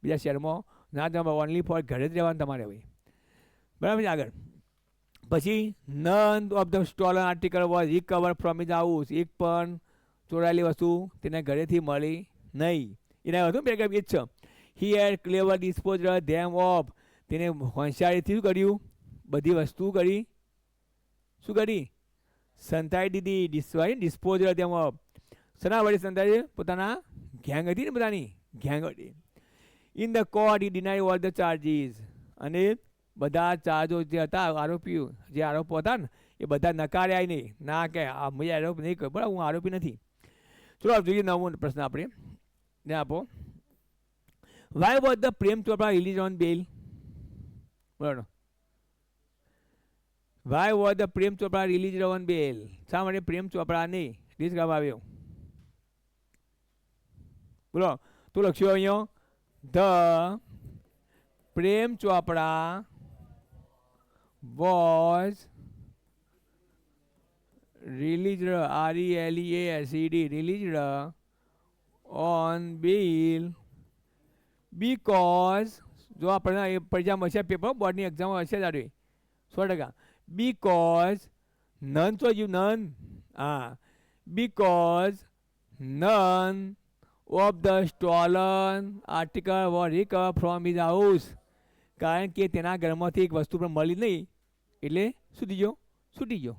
બીજા શહેરમાં ના જવા, ઓનલી ફોર ઘરે જ રહેવાનું તમારે હવે. બરાબર છે. આગળ પછી none of the stolen article was recover from his house. એક પણ ચોરાયેલી વસ્તુ તેને ઘરેથી મળી નહીં. એના હતું પેરેગ્રાફ એ જ છે. હી હેડ ક્લેવર ડિસ્પોઝ ધેમ ઓફ. તેને હોંશિયારીથી શું કર્યું? બધી વસ્તુ કરી. શું કરી? સંતાઈ દીધી. Dispose them of. સના વડે સંતાઈ? પોતાના ગેંગ હતી ને, બધાની ગેંગ હતી. In the court he denied all the charges. અને બધા ચાર્જો જે હતા, આરોપીઓ જે આરોપો હતા ને એ બધા નકાર્યા નહીં. ના કે મેં આરોપ નહીં કર્યો, બરાબર, હું આરોપી નથી. ચલો જોઈએ નવો પ્રશ્ન આપણે ને આપો. Y was the Prem Chopra release on બેલ? બરાબર, why was the Prem Chopra release on બેલ? શા માટે પ્રેમ ચોપડાને રિલીઝ કરવામાં આવ્યો? બોલો, તો લખ્યું અહીંયા the Prem Chopra was released RELEASED released on bail because જો આપણે પરીક્ષામાં હશે પેપર બોર્ડની એક્ઝામમાં હશે તારે 100%. because none તો you none because none of the stolen article were recovered from his house. કારણ કે તેના ઘરમાંથી એક વસ્તુ પણ મળી નહીં એટલે શું થઈ ગયો? છૂટી ગયો.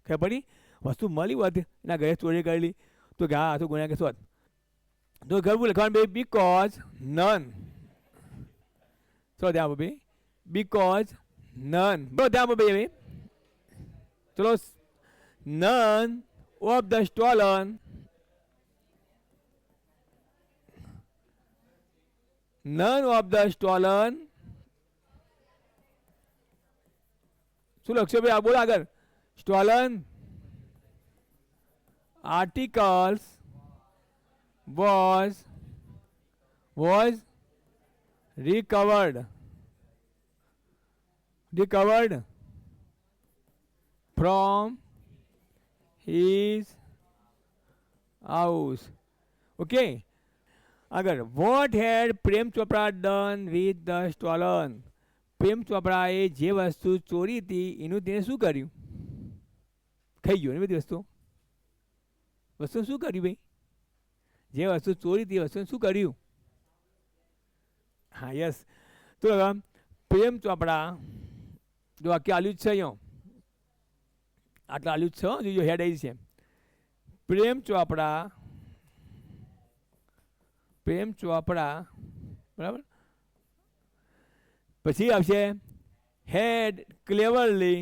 ખબર પડી? વસ્તુ મળી હોત એના ઘરે ચોરી કરેલી તો કે હા તો ગુન્યા કે શોધ. તો ઘરવું લખવાનું ભાઈ બીકોઝ નન. ચલો ધ્યાન ભાઈ, બીકોઝ નન. બરો ધ્યાન ભાઈ હવે. ચલો, નન ઓફ ધ સ્ટોલન શું લખશો ભાઈ? આ બોલો આગળ. Stolen articles was recovered from his house. Okay. આગળ, what had Prem Chopra done with the stolen? પ્રેમ ચોપડાએ જે વસ્તુ ચોરી હતી એનું તેને શું કર્યું? ખાઈ ગયો ને બધી વસ્તુ શું કર્યું ભાઈ? જે વસ્તુ ચોરી હતી વસ્તુ શું કર્યું? હા યસ. તો પ્રેમ ચોપડા જો આખી આલ્યું જ છે અહીંયા, આટલા આલ્યું જ છે. જો હેડ આવી છે પ્રેમ ચોપડા. બરાબર, પછી આવશે હેડ ક્લેવરલી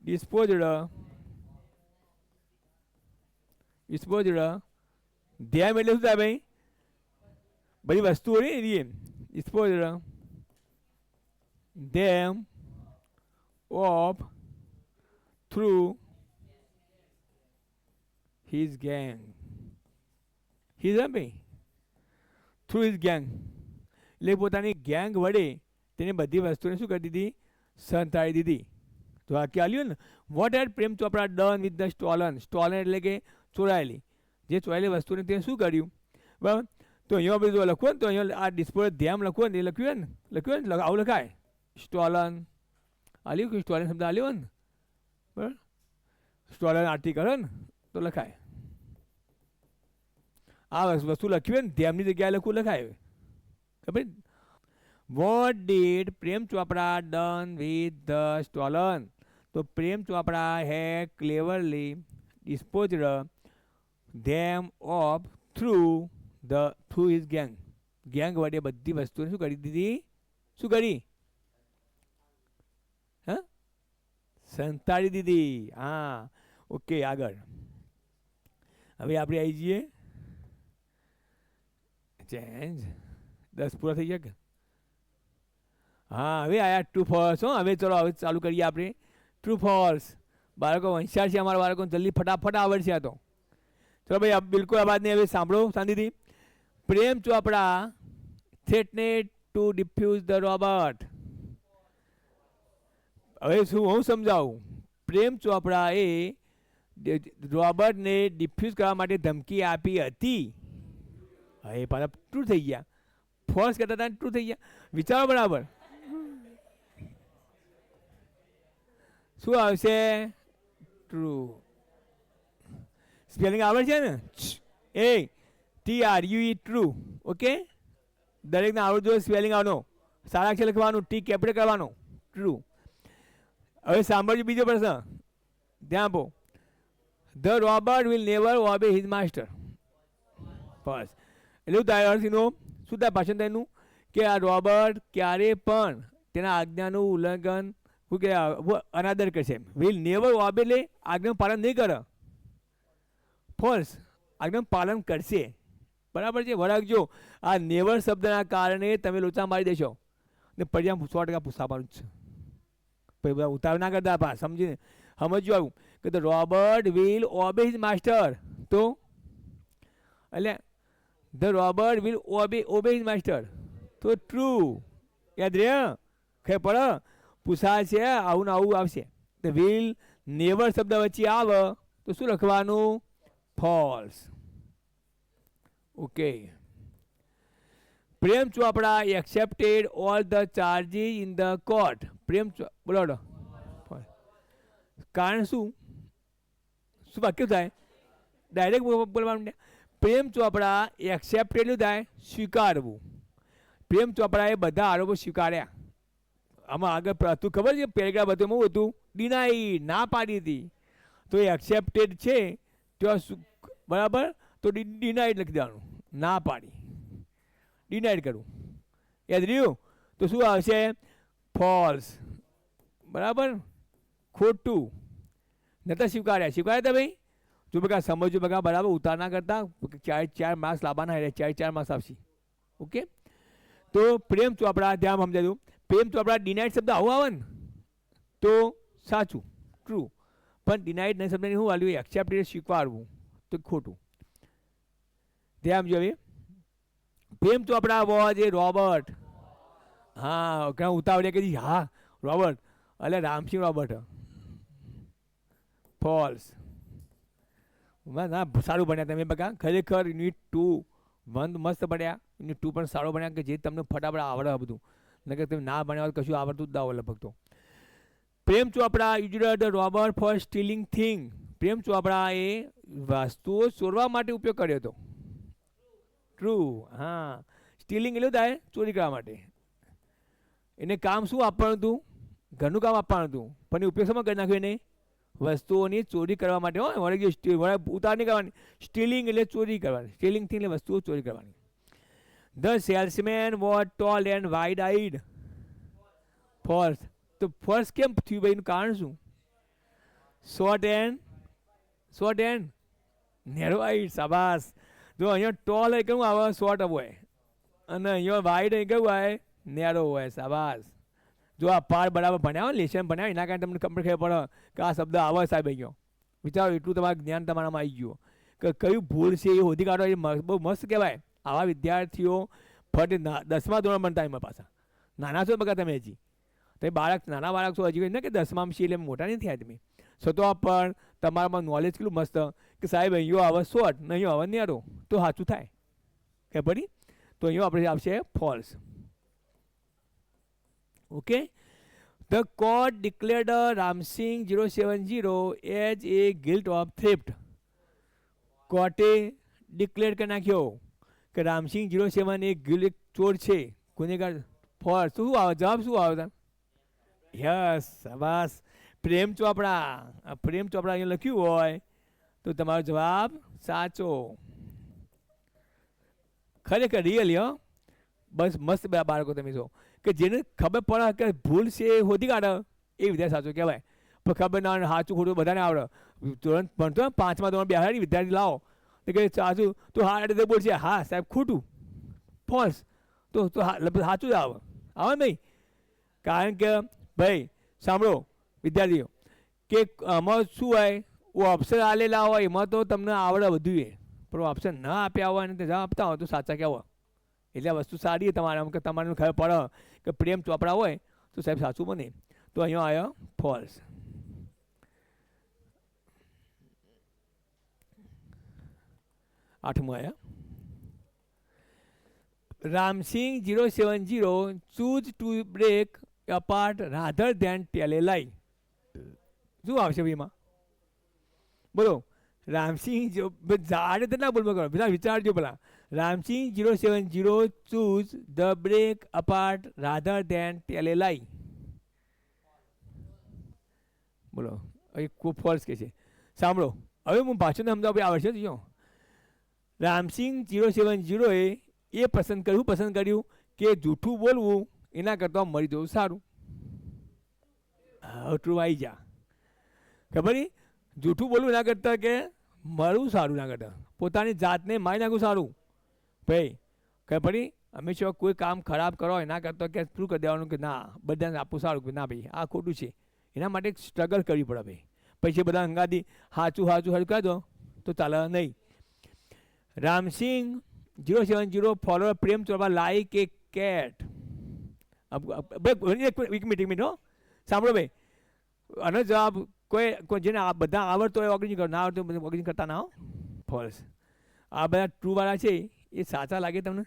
disposed ધ્યાન એટલે શું થાય ભાઈ? બધી વસ્તુઓ ને ડિસ્પોઝડ them of through his gang. His ભાઈ થ્રુ હિઝ ગેંગ એટલે પોતાની ગેંગ વડે તેને બધી વસ્તુને શું કરી દીધી, સંતાડી દીધી. તો આ ક્યાં લ્યું ને, vote head Prem Chopra done with the stolen. Stolen એટલે કે ચોરાયેલી, જે ચોરાયેલી વસ્તુને તેને શું કર્યું, બરાબર. તો અહીંયા આપણે જો લખવું ને તો અહીંયા આ ડિસ્પોઝ ધ્યાન લખવું ને એ લખ્યું ને આવું લખાય સ્ટોલન. આલ્યું કે સ્ટોલન શબ્દ આલ્યો ને, બરાબર. સ્ટોલન આર્ટિકલ ને તો લખાય. આ વસ્તુ લખ્યું ને ધ્યાનની જગ્યાએ લખવું લખાય. ખબર. What did Prem Chopra done with the stolen. તો પ્રેમ ચોપડા હે ક્લેવરલી ડિસ્પોઝડ ધેમ of through his gang. Gang વડે બધી વસ્તુને શું કરી દીધી, શું કરી, હા, સંતાડી દીધી. હા, ઓકે. આગળ હવે આપણે આવી જઈએ ચેન્જ 10 પૂરા થઈ ગયા કે? હા, હવે આયા ટ્રુ ફોલ્સ. હવે ચલો હવે ચાલુ કરીએ આપણે ટ્રુ ફોલ્સ. બાળકો હોશિયાર છે અમારા બાળકો, જલ્દી ફટાફટ આવડશે. આ તો ચલો ભાઈ બિલકુલ આ વાત નહીં. હવે સાંભળો શાંતિથી. પ્રેમ ચોપડા થ્રેટનેડ ટુ ડિફ્યુઝ ધ રોબર્ટ. હવે શું હું સમજાવું. પ્રેમ ચોપડા એ રોબર્ટને ડિફ્યુઝ કરવા માટે ધમકી આપી હતી. હવે પાછા ટ્રુ થઈ ગયા. ફોલ્સ કહેતા હતા ટ્રુ થઈ ગયા. વિચારો બરાબર. શું આવશે? ટ્રુ. સ્પેલિંગ આવડે છે ને? TRUE true. ઓકે, દરેકને આવડવું જોઈએ સ્પેલિંગ આવનો. સારા અક્ષર લખવાનું, ટી કેપિટલ કરવાનું. ટ્રુ. હવે સાંભળજો બીજો પ્રશ્ન, ધ્યાન આપો. The robot will never obey his master. બસ એટલે તારું શું થાય પાછળ તેનું કે આ રોબર્ટ ક્યારે પણ તેના આજ્ઞાનું ઉલ્લંઘન શું કે અનાદર કરશે. વિલ નેવર ઓબે એટલે આજ્ઞાનું પાલન નહીં કરે. ફોલ્સ, આજ્ઞાનું પાલન કરશે. બરાબર છે. વળગજો. આ નેવર શબ્દના કારણે તમે લોચા મારી દેશો ને પરિણામ 100% પૂછવાનું જ છે. પછી બધા ઉતાર ના કરતા પા સમજીને સમજવું આવું કે the robot will obey his master. તો એટલે the robot will obey his master તો ટ્રુ. યાદ રે ખે પડે પૂછાય છે આવું ને આવું આવશે. ધ વિલ નેવર શબ્દ વચ્ચે આવે તો શું લખવાનું? False. Okay. Prem Chopra accepted all the charges in the court. Prem બોલો કારણ શું વાક્ય થાય? ડાયરેક્ટ બોલવાનું. પ્રેમ ચોપડા એક્સેપ્ટ એટલું થાય સ્વીકારવું. પ્રેમ ચોપડાએ બધા આરોપો સ્વીકાર્યા. આમાં આગળ હતું ખબર છે પેરેગ્રાફ હતું એમાં હતું ડિનાઈ, ના પાડી હતી. તો એ એક્સેપ્ટેડ છે તો બરાબર, તો ડિનાઈડ લખી દેવાનું. ના પાડી, ડિનાઈડ કરવું. યાદ રહ્યું? તો શું આવશે? ફોલ્સ. બરાબર, ખોટું. નતા સ્વીકાર્યા. સ્વીકાર્યા હતા ભાઈ? જો બગા સમજો બગા બરાબર ઉતાર ના કરતા. 4 માર્ક્સ લાવવાના એટલે 4 માર્ક્સ આવશે. ઓકે. તો પ્રેમ ચોપડા ધ્યાન સમજાયું. પ્રેમ ચોપડા ડિનાઇડ શબ્દ આવું આવે ને તો સાચું, ટ્રુ. પણ ડિનાઇડ નહીં શબ્દની શું વાલ્યુ? એક્સેપ્ટ સ્વીકારવું તો ખોટું. ધ્યાન જો હવે પ્રેમ ચોપડા વોઝ એ રોબર્ટ. હા, ઘણા ઉતાવળે કીધી હા રોબર્ટ એટલે રામસિંહ રોબર્ટ. ફોલ્સ. ના સારું ભણ્યા તમે બકા ખરેખર. યુનિટ 2 1 મસ્ત ભણ્યા, યુનિટ 2 પણ સારો ભણ્યા કે જે તમને ફટાફટ આવડે બધું. નકર તમે ના ભણ્યા હોય કશું આવડતું જ ના હોય લગભગ. તો Prem Chopra used the robot for stealing thing. Prem Chopra એ વસ્તુઓ ચોરવા માટે ઉપયોગ કર્યો હતો. ટ્રુ. હા, સ્ટીલિંગ એટલું થાય ચોરી કરવા માટે. એને કામ શું આપવાનું હતું? ઘરનું કામ આપવાનું હતું. પણ એ ઉપયોગ શેમાં કરી નાખ્યો એને? વસ્તુઓની ચોરી કરવા માટે. ઉતાર નહીં કરવાની. સ્ટીલિંગ એટલે ચોરી કરવાની. સ્ટીલિંગ થી એટલે વસ્તુઓ ચોરી કરવાની. The salesman was tall and wide eyed. False. તો ફોલ્સ કેમ થયું ભાઈ? એનું કારણ શું? Short and narrow eyed. શાબાશ. જો અહીંયા ટોલ હોય કેવું આવે? શોર્ટ હોય. અને અહીંયા વાઇડ અહીં કેવું આવે? નેરો હોય. શાબાશ. જો આ પાઠ બરાબર ભણ્યા હોય લેસન ભણ્યા એના કારણે તમને ખબર પડે કે આ શબ્દ આવે સાહેબ અહીંયા. વિચારો એટલું તમારું જ્ઞાન તમારામાં આવી ગયું કે કયું ભૂલ છે એ શોધી કાઢો. એ બહુ મસ્ત કહેવાય. આવા વિદ્યાર્થીઓ ફટ 10મા ધોરણ ભણતા એમાં પાછા નાના છો બગા તમે હજી તો બાળક નાના બાળક છો હજી ને કે 10માં છીએ એટલે મોટા નહીં થયા તમે છતાં પણ તમારામાં નોલેજ કેટલું મસ્ત કે સાહેબ અહીંયા આવે શોર્ટ ને અહીંયા આવે નેરો તો સાચું થાય કે પડી તો અહીંયા આપણે આવશે false. Okay. The court declared Ramsingh 070 as a guilt of theft. કોર્ટે ડિક્લેર કરી નાખ્યો કે રામસિંહ 07 એક ગિલ્ટ ચોર છે ગુનેગાર. ફોર શું આવે જવાબ શું આવે? યસ શાબાશ. પ્રેમ ચોપડા. પ્રેમ ચોપડા અહીંયા લખ્યું હોય તો તમારો જવાબ સાચો. ખરેખર રિયલી હો બસ મસ્ત બાળકો તમે છો કે જેને ખબર પડે કે ભૂલ છે એ શોધી કાઢે એ વિદ્યાર્થી સાચો કહેવાય. પણ ખબર ના સાચું ખોટું બધાને આવડે. ધોરણ ભણતો 5મા ધોરણ બેહાડી વિદ્યાર્થી લાવો તો કે સાચું તો હા એટલે બોલ છે હા સાહેબ ખોટું ફોલ્સ તો સાચું જ આવે નહીં. કારણ કે ભાઈ સાંભળો વિદ્યાર્થીઓ કે આમાં શું હોય ઓપ્શન આલેલા હોય એમાં તો તમને આવડે બધું એ પણ ઓપ્શન ના આપ્યા હોય અને જવાબ આપતા હોય તો સાચા કહેવાય. એટલે આ વસ્તુ સારી તમારે કે તમારે ખબર પડે કે પ્રેમ ચોપડા હોય તો સાહેબ સાચું બને. તો અહીંયા આવ્યો ફોલ્સ. આઠમું આવ્યા Ramsingh 070 choose to break apart rather than tell a lie. શું આવશે એમાં બોલો? રામસિંહ જાડે તો ના બોલવા કરો પેલા વિચારજો પેલા. Ramsingh 070 choose the break apart rather than tell a lie. બોલો એ ખૂબ ફોલ્સ કે છે. સાંભળો હવે હું ભાષણ સમજાવું આવડશે જો. રામસિંહ 070 એ પસંદ કર્યું કે જૂઠું બોલવું એના કરતાં મરી જવું સારું. ટ્રુ આવી જા ખબર નહીં. જૂઠું બોલવું એના કરતાં કે મરવું સારું ના કરતાં પોતાની જાતને મારી નાખવું સારું. ભાઈ ખબર પડી હંમેશા કોઈ કામ ખરાબ કરો એના કરતાં કે શું કરી દેવાનું કે ના બધાને આપવું સારું કે ના ભાઈ આ ખોટું છે. એના માટે સ્ટ્રગલ કરવી પડે ભાઈ. પછી બધા હંગાથી સાચું કરી દો તો ચાલે નહીં. Ramsingh 070 follow પ્રેમ ચોપડા લાઈક એ કેટ. એક મિનિટ હો સાંભળો ભાઈ. આનો જવાબ કોઈ જેને બધા આવડતો હોય ઓગણીસ કરો ના આવડતો ઓગણીસ કરતા ના હો ફોલ્સ. આ બધા ટ્રુ વાળા છે એ સાચા લાગે તમને?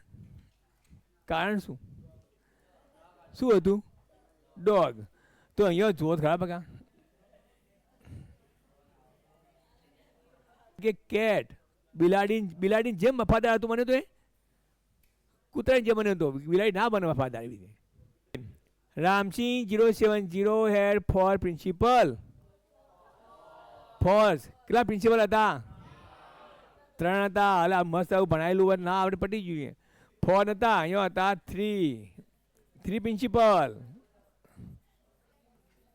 કારણ શું હતું? ડોગ. તો અહીંયા જોત ખરાબ બકા કે કેટ બિલાડી જેમ વફાદાર હતું મને તો એ કૂતરાની જેમ મને તો બિલાડી ના બને વફાદાર એવી રીતે. Ramsingh 070 had 4 principal. ફોર્સ કેટલા પ્રિન્સિપલ હતા? 3 હતા. હાલ મસ્ત આવું ભણાયેલું હોય ના આપણે પટી જોઈએ. 4 હતા અહીંયા હતા 3 પ્રિન્સિપલ.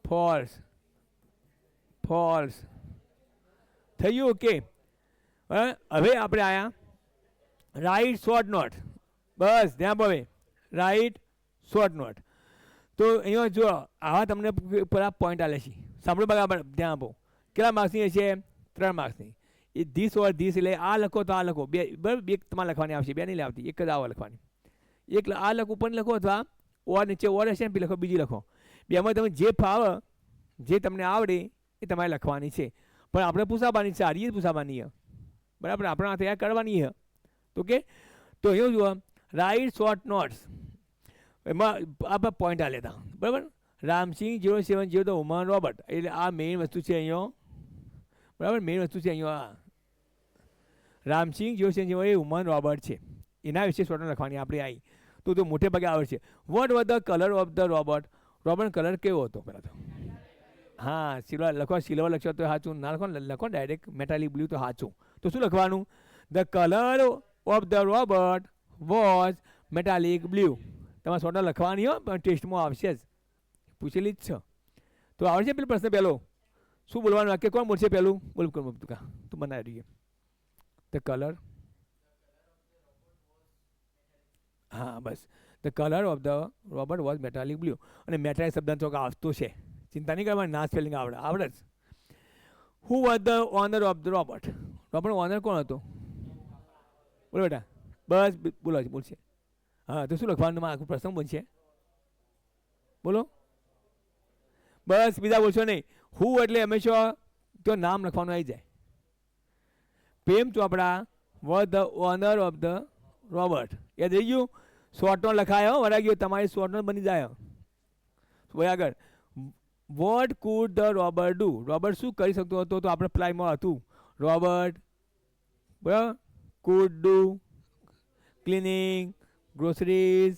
ફોલ્સ થઈ ગયું. ઓકે હવે આપણે આયા રાઈટ શોર્ટ નોટ. બસ ધ્યાન હવે રાઈટ શોર્ટ નોટ. તો અહીંયા જો આવા તમને પેલા પોઈન્ટ આલે છે સાંભળો બરાબર ધ્યાન આપો. કેટલા માર્ક્સની હશે? 3 માર્ક્સની. એ ધીસ ઓર ધીસ એટલે આ લખો તો આ લખો બે બરાબર બે તમારે લખવાની આવશે બે નહીં આવતી એક જ આવા લખવાની. એક આ લખો પણ લખો અથવા ઓર નીચે ઓર હશે ને લખો બીજી લખો. બેમાં તમે જે ફાવે જે તમને આવડે એ તમારે લખવાની છે. પણ આપણે પૂછાવાની છે સારી જ પૂછાવાની છે બરાબર. આપણા હાથે આ કરવાની છે. ઓકે તો એવું જુઓ રાઈટ શોર્ટ નોટ્સ એમાં આપણે પોઈન્ટ આ લેતા બરાબર. Ramsingh 070 તો ઉમર રોબર્ટ એટલે આ મેઇન વસ્તુ છે અહીંયા બરાબર. મેઇન વસ્તુ છે અહીંયા Ramsingh 070 એ ઉમર રોબર્ટ છે એના વિશે શોર્ટ લખવાની આપણે આવી તો મોટે ભાગે આવડશે. What was the colour of the robot? Robot colour કેવો હતો પહેલાં તો? હા સિલ્વર લખો. સિલ્વર લખશો તો સાચું ના લખો ડાયરેક્ટ મેટાલિક બ્લુ તો સાચું. તો શું લખવાનું? The colour of the robot was metallic blue. તમારે શોર્ટ લખવાની હો પણ ટેસ્ટમાં આવશે જ પૂછેલી જ છે. તો આવડશે પેલો પ્રશ્ન પહેલો શું બોલવાનું વાક્ય કોણ બોલશે પહેલું? બોલ તું બનાવી રહીએ. ધ કલર હા બસ the colour of the robot was metallic blue. અને મેટાલિક શબ્દ ચોક આવતો છે, ચિંતા નહીં કરવાની, ના સ્પેલિંગ આવડે જ. Who was the owner of the robot? Robot owner કોણ હતો? બોલો બેટા, બસ બોલશે. હા, તો શું લખવાનું આખું પ્રસંગ બનશે? બોલો, બસ બીજા બોલશો નહીં. હુ એટલે હંમેશા તો નામ લખવાનું આવી જાય. Prem Chopra was the owner of the robot. યાદ રહી ગયું? શોર્ટ નોટ લખાયો, વરાઈ ગયો, તમારી શોર્ટ નોટ બની જાય. આગળ, what could the robot do? Robot શું કરી શકતો હતો? તો આપણે પ્લાયમાં હતું. રોબર્ટ બરાબર food do cleaning, groceries,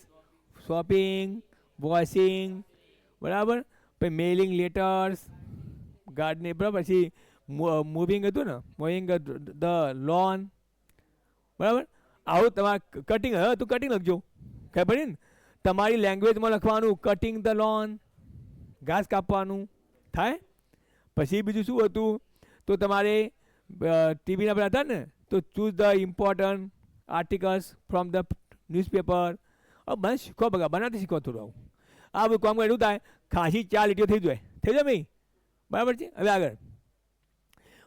shopping, washing, બરાબર, પછી મેલિંગ લેટર્સ, ગાર્ડનિંગ, બરાબર, પછી મૂવિંગ હતું ને, મૂવિંગ ધ લોન, બરાબર. આવું તમારે કટિંગ, હવે તું કટિંગ લખજો, ખબર પડી ને? તમારી લેંગ્વેજમાં લખવાનું કટિંગ ધ લોન, ઘાસ કાપવાનું થાય. પછી બીજું શું હતું? તો તમારે ટીવીના પર હતા ને, તો choose the important articles from the newspaper. મને શીખો બગા, બનાવતી શીખો થોડું આવું. આ બધું કામ એટલું થાય, ખાસી 4 લીટીઓ થઈ જાય ભાઈ, બરાબર છે. હવે આગળ,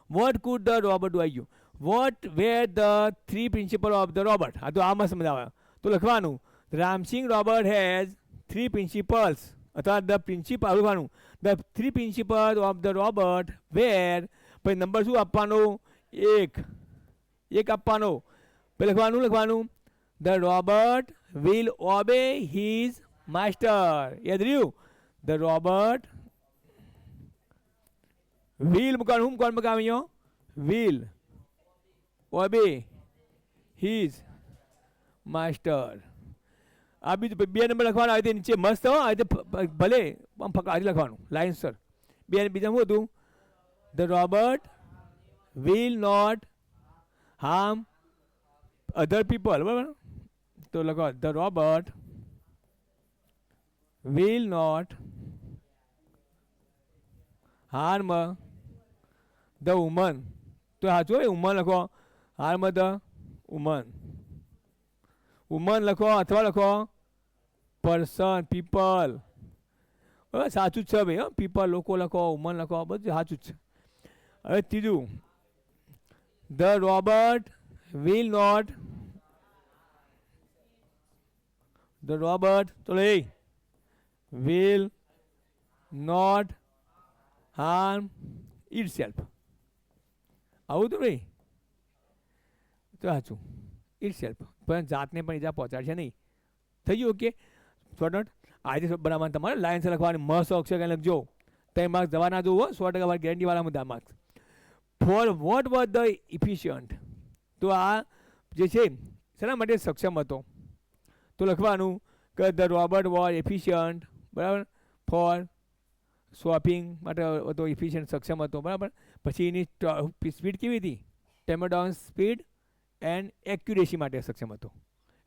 what could the robot do? આવી ગયું. What were the 3 principle of the robot? હા, તો આમાં સમજાવે તો લખવાનું રામસિંગ રોબર્ટ હેઝ 3 પ્રિન્સિપલ્સ, અથવા ધ પ્રિન્સિપલ લખવાનું the 3 principle of the robot were. પછી નંબર શું આપવાનો? 1 આપવાનો. પછી લખવાનું the robot will obey his master. યાદ રહ્યું? ધ રોબર્ટ વિલ મૂકવાનું. હું કોણ મૂકાવ્યો? Will obey his master. આ બીજું 2 નંબર લખવાનું આવે નીચે મસ્ત આવે, ભલે આમ ફકારી લખવાનું લાઈન સર. બીજા શું હતું? The robot will not harm other people, બરાબર. તો લખો the robot will not harm the woman. તો સાચું હોય, વુમન લખો, હાર્મ ધ વુમન. વુમન લખો અથવા લખો પર્સન, પીપલ. સાચું જ છે ભાઈ. પીપલ લોકો લખો, વુમન લખો, બધું સાચું જ છે. હવે ત્રીજું, the robot will not, the robot તો લે will not harm itself. આવું તો ભાઈ, તો સાચું, ઇટ સેલ્ફ, પણ જાતને પણ ઈજા પહોંચાડશે નહીં. થઈ ગયું? ઓકે. શોર્ટ આજે બનાવવાનું તમારે લાઈન લખવાની મસ્ત અક્ષર કંઈ લખજો. તમે માર્ક્સ દવા ના જોવો, 100% ગેરંટીવાળા મુદ્દા marks. For what was the efficient? તો આ જે છે શેના માટે સક્ષમ હતો? તો લખવાનું કે ધ રોબર્ટ વોઝ એફિશિયન્ટ, બરાબર, ફોર શોપિંગ માટે હતો, ઇફિશિયન્ટ સક્ષમ હતો, બરાબર. પછી એની સ્પીડ કેવી હતી? ટેમોડાઉન સ્પીડ એન્ડ એક્યુરેસી માટે સક્ષમ હતો.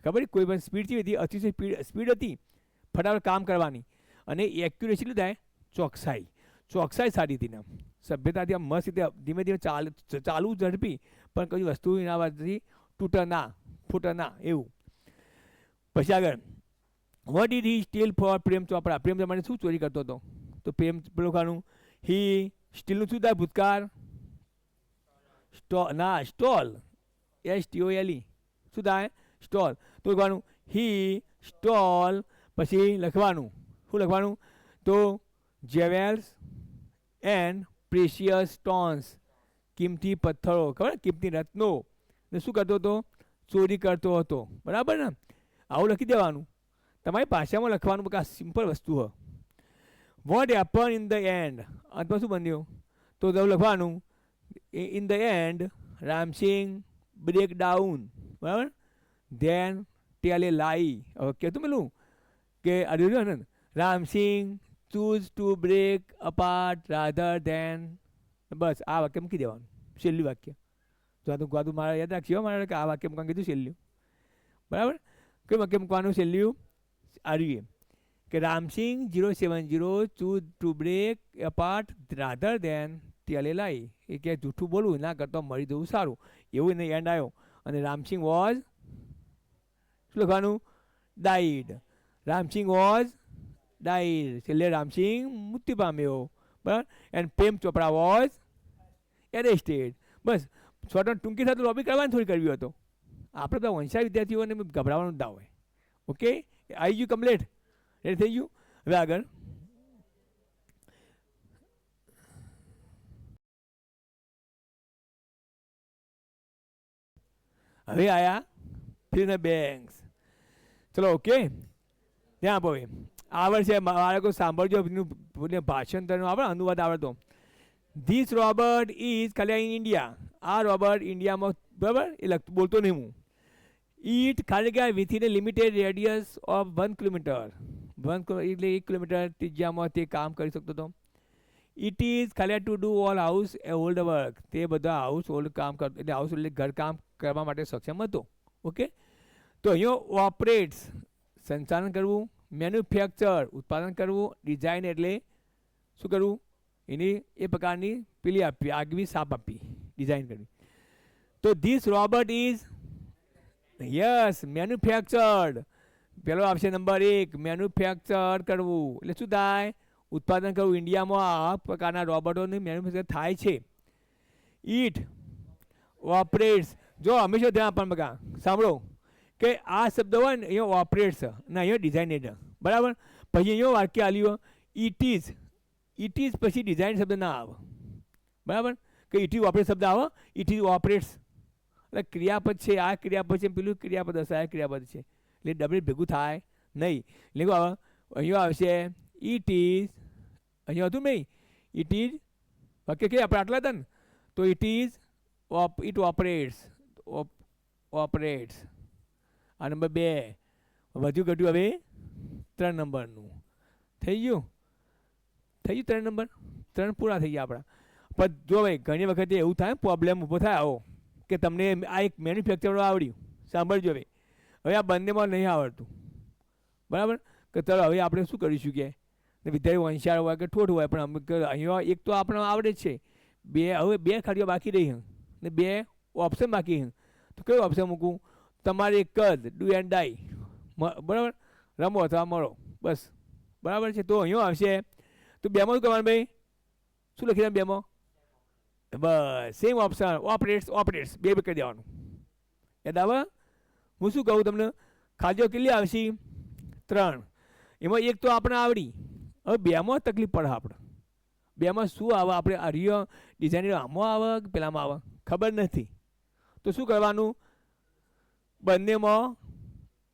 ખબર? કોઈ પણ સ્પીડ કેવી હતી? અતિશય સ્પીડ હતી, ફટાફટ કામ કરવાની. અને એક્યુરેસી એટલું થાય ચોકસાઈ. ચોકસાઈ સારી હતી ને, સભ્યતાથી આમ મસ્ત રીતે ધીમે ધીમે ચાલવું ઝડપી, પણ કઈ વસ્તુ એના બાજુથી તૂટે ના, ફૂટે ના, એવું. પછી આગળ, what did he steal for Prem Chopra? Prem ચોપડા શું ચોરી કરતો હતો? તો પ્રેમ લોકોનું હી સ્ટીલનું શું થાય? ભૂતકાળ સ્ટોલ, STOL શું થાય? સ્ટોલ. તો લખવાનું હી સ્ટોલ. પછી લખવાનું શું લખવાનું? તો જેવેલ્સ એન્ડ પ્રેશિયસ સ્ટોન્સ, કિંમતી પથ્થરો, ખબર? કિંમતી રત્નો ને શું કરતો હતો? ચોરી કરતો હતો, બરાબર ને? આવું લખી દેવાનું. તમારી ભાષામાં લખવાનું, કે આ સિમ્પલ વસ્તુ હોય. What happen in the end? અંતમાં શું બન્યું? તો લખવાનું in the end Ram Singh break down, બરાબર, ધેન ટેલ એ લાઈ. હવે કહેતું પેલું કે Ram Singh choose to break apart rather than. બસ આ વાક્ય મૂકી દેવાનું, છેલ્લું વાક્ય. જો આ તો ગાતું મારે યાદ રાખજો મારે, કે આ વાક્ય મૂકવાનું કીધું છેલ્લું, બરાબર. કયું વાક્ય મૂકવાનું છેલ્લું? આર્યું કે Ram Singh 070 choose to break apart rather than tell a lie. એ કે જૂઠું બોલવું ના કરતો મરી જવું સારું, એવું એને એન્ડ આવ્યો. અને રામસિંગ વોઝ શું લખવાનું? ડાઈડ. રામસિંગ વોઝ ડાઈડ, છેલ્લે રામસિંગ મૃત્યુ પામ્યો, બરાબર. And Prem Chopra was arrested. Bus short ટૂંકી સાથે લોબી કરવાની થોડી કરવી હતો. આપણે બધા હોશિયાર વિદ્યાર્થીઓને ગભરાવાનું ના હોય. ઓકે, આવી ગયું કમ્પ્લીટ, રેડી થઈ ગયું. હવે આગળ હવે આયા ફિલ બેંક્સ. ચલો ઓકે, ત્યાં આપો. આવડશે બાળકો, સાંભળજો. ભાષાંતરનો આવડે, અનુવાદ આવડતો. ધીસ રોબર્ટ ઇઝ ખાલી ઇન ઇન્ડિયા. આ રોબર્ટ ઇન્ડિયામાં, બરાબર, એ બોલતો નહીં હું. ઈટ ખાલી ગયા within A limited radius of 1 kilometre. 1 એટલે 1 કિલોમીટર ત્રિજ્યામાં તે કામ કરી શકતો હતો. ઇટ ઇઝ ખાલી to do all house A hold work. તે બધા હાઉસ હોલ્ડ કામ કરતો, એટલે હાઉસ એટલે ઘરકામ કરવા માટે સક્ષમ હતો. ઓકે, તો અહીંયા ઓપરેટ્સ સંચાલન કરવું, મેન્યુફેક્ચર ઉત્પાદન કરવું, ડિઝાઇન એટલે શું કરવું, એની એ પ્રકારની પેલી આપવી, આગવી સાપ આપવી, ડિઝાઇન કરવી. તો this robot is yes manufactured. પેલો આવશે નંબર 1, મેન્યુફેક્ચર કરવું એટલે શું થાય, ઉત્પાદન કરવું. ઇન્ડિયામાં આ પ્રકારના રોબોટોની મેન્યુફેક્ચર થાય છે. ઇટ ઓપરેટ્સ, જો હંમેશા ધ્યાન આપવાનું બકા, સાંભળો કે આ શબ્દ હોય ને અહીંયા ઓપરેટ્સ ને અહીંયા ડિઝાઇનેડ, બરાબર. પછી અહીંયા વાક્ય આલ્યું ઇટ ઇઝ પછી ડિઝાઇન શબ્દ ના આવે, બરાબર. કે ઇટ ઇઝ ઓપરેટ શબ્દ આવે, ઇટ ઇઝ ઓપરેટ્સ એટલે ક્રિયાપદ છે. આ ક્રિયાપદ છે, પેલું ક્રિયાપદ હશે, આ ક્રિયાપદ છે, એટલે ડબલ ભેગું થાય નહીં. એટલે અહીંયા આવશે ઇટ ઇઝ, અહીંયા હતું નહીં, ઇટ ઇઝ વાક્ય કે આપણે આટલા હતા ને, તો it is it operates, operates. આ નંબર 2 વધુ ઘટ્યું. હવે 3 નંબરનું થઈ ગયું, 3 નંબર, 3 પૂરા થઈ ગયા આપણા. પણ જો ભાઈ ઘણી વખતે એવું થાય, પ્રોબ્લેમ ઊભો થાય આવો કે તમને આ એક મેન્યુફેક્ચર આવડ્યું, સાંભળજો ભાઈ. હવે આ બંનેમાં નહીં આવડતું, બરાબર. કે ચાલો હવે આપણે શું કરીશું કે વિદ્યાર્થી હોશિયાર હોય કે ઠોઠ હોય, પણ અહીંયા એક તો આપણે આવડે જ છે, હવે 2 ખાડીઓ બાકી રહી ને 2 ઓપ્શન બાકી. તો કયો ઓપ્શન મૂકું, તમારે એક જ ડુ એન્ડ ડાઈ, બરાબર, રમો અથવા મરો, બસ, બરાબર છે. તો અહીંયા આવશે તો 2માં શું કરવાનું ભાઈ, શું લખી દે 2માં, બસ સેમ ઓપ્શન ઓપરેટ્સ 2 કરી દેવાનું. યાદ આવે, હું શું કહું તમને, ખાલીઓ કેટલી આવશે 3, એમાં એક તો આપણે આવડી. હવે 2માં તકલીફ પડે આપણે, 2માં શું આવે, આપણે આર્ય ડિઝાઇનર આમાં આવે કે પેલામાં આવે ખબર નથી. તો શું કરવાનું, બંનેમાં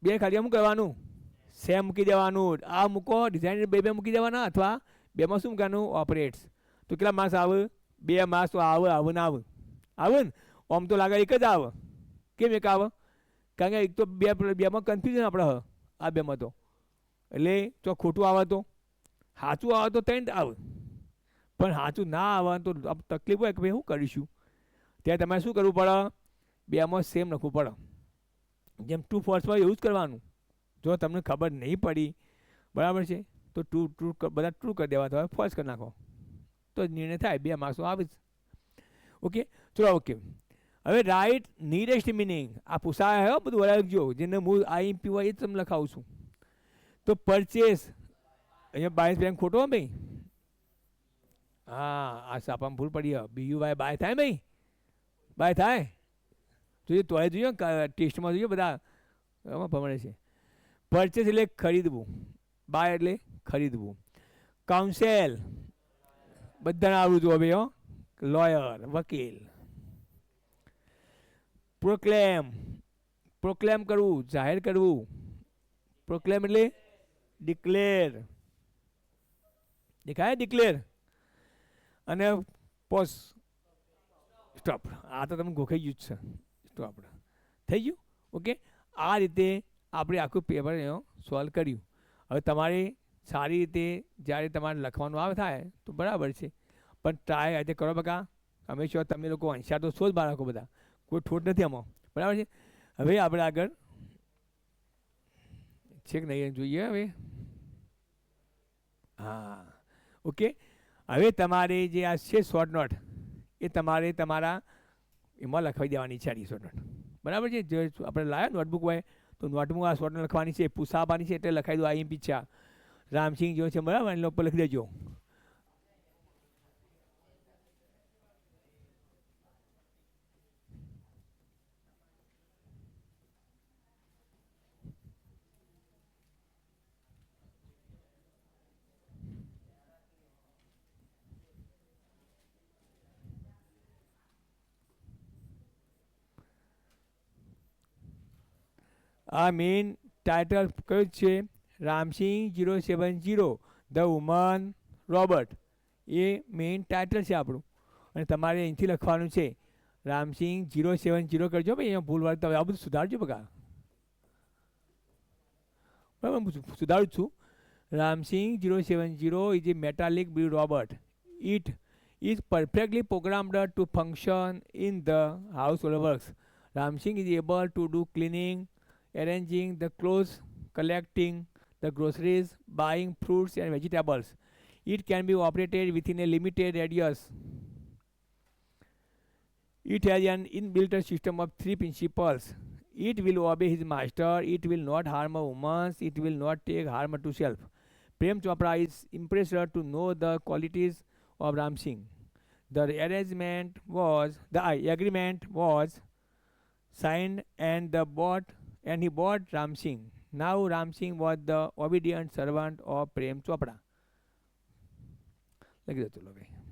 2 ખાલી શું કરવાનું, સેમ મૂકી દેવાનું. આ મૂકો ડિઝાઇનર 2 મૂકી દેવાના, અથવા 2માં શું મૂકવાનું, ઓપરેટ્સ. તો કેટલા માર્ક્સ આવે, 2 માર્ક્સ તો આવે ને આવે ને. આમ તો લાગે એક જ આવે, કેમ એક આવે, કારણ કે એક તો 2માં કન્ફ્યુઝન આપણે આ 2માં તો, એટલે જો ખોટું આવે તો, સાચું આવે તો 3 આવે, પણ સાચું ના આવે તો તકલીફ હોય કે ભાઈ શું કરીશું. ત્યાં તમારે શું કરવું પડે, 2માં સેમ લખવું પડે. જેમ ટ્રુ ફોલ્સમાં એવું જ કરવાનું. જો તમને ખબર નહીં પડી, બરાબર છે, તો બધા ટ્રુ કરી દેવા, તો ફોલ્સ કરી નાખો, તો નિર્ણય થાય, 2 માર્ક્સ આવે જ. ઓકે, ચલો ઓકે. હવે રાઇટ નીરેસ્ટ મિનિંગ, આ પૂછાય હો બધું વળગજો, જેને હું IMP હોય એ જ તમને લખાવું છું. તો પરચેસ, અહીંયા 22 બેંક ખોટો હો ભાઈ, હા આ સાપામાં ભૂલ પડી, BUY બાય થાય ભાઈ, બાય થાય જોઈએ, તોય જોઈએ ટેસ્ટમાં જોઈએ, બધા એમાં ભમણે છે. પરચેસ એટલે ખરીદવું, બાય એટલે ખરીદવું. કાઉન્સેલ બધાને આવડું છું હવે, લોયર વકીલ. પ્રોક્લેમ કરવું, જાહેર કરવું. પ્રોક્લેમ એટલે ડિક્લેર, દેખાય ડિક્લેર. અને સ્ટોપ, આ તો તમે ગોખાઈ ગયું જ છે, સ્ટોપ થઈ ગયું. ઓકે, આ રીતે આપણે આખું પેપર સોલ્વ કર્યું. હવે તમારે સારી રીતે જ્યારે તમારે લખવાનું આવે થાય તો બરાબર છે, પણ ટ્રાય આજે કરો બકા. હંમેશા તમે લોકો હોશિયાર તો છો જ બાળકો બધા, કોઈ ઠોટ નથી આમાં, બરાબર છે. હવે આપણે આગળ છે કે નહીં જોઈએ હવે, હા ઓકે. હવે તમારે જે આ છે શોર્ટ નોટ, એ તમારે તમારા એમાં લખાવી દેવાની છે, શોર્ટ નોટ, બરાબર છે. જો આપણે લાવ્યા નોટબુક હોય તો તો નોટમાં આ શોર્ટ લખવાની છે, પૂછા આપવાની છે, એટલે લખાઈ દો આઈએમપી છે આ. રામસિંહ જો છે બરાબર, એટલે ઉપર લખી દેજો. આ મેઇન ટાઇટલ કયું છે? Ramsingh 070 the woman robot. એ મેઇન ટાઇટલ છે આપણું. અને તમારે અહીંથી લખવાનું છે રામસિંહ 070 કરજો ભાઈ, અહીંયા ભૂલ વાર તમે આ બધું સુધારજો બગા. બરાબર, હું સુધારું જ છું. Ramsing 070 is a metallic blue robot. It is perfectly programmed to function in the household works. Ramsing is able to do cleaning, arranging the clothes, collecting the groceries, buying fruits and vegetables. It can be operated within a limited radius. It has an inbuilt system of three principles. It will obey his master, it will not harm a woman, it will not take harm to self. Prem Chopra is impressed to know the qualities of Ram Singh. The agreement was signed and he bought Ram Singh. Now Ram Singh was the obedient servant of Prem Chopra. લખી દો ચલો ભાઈ.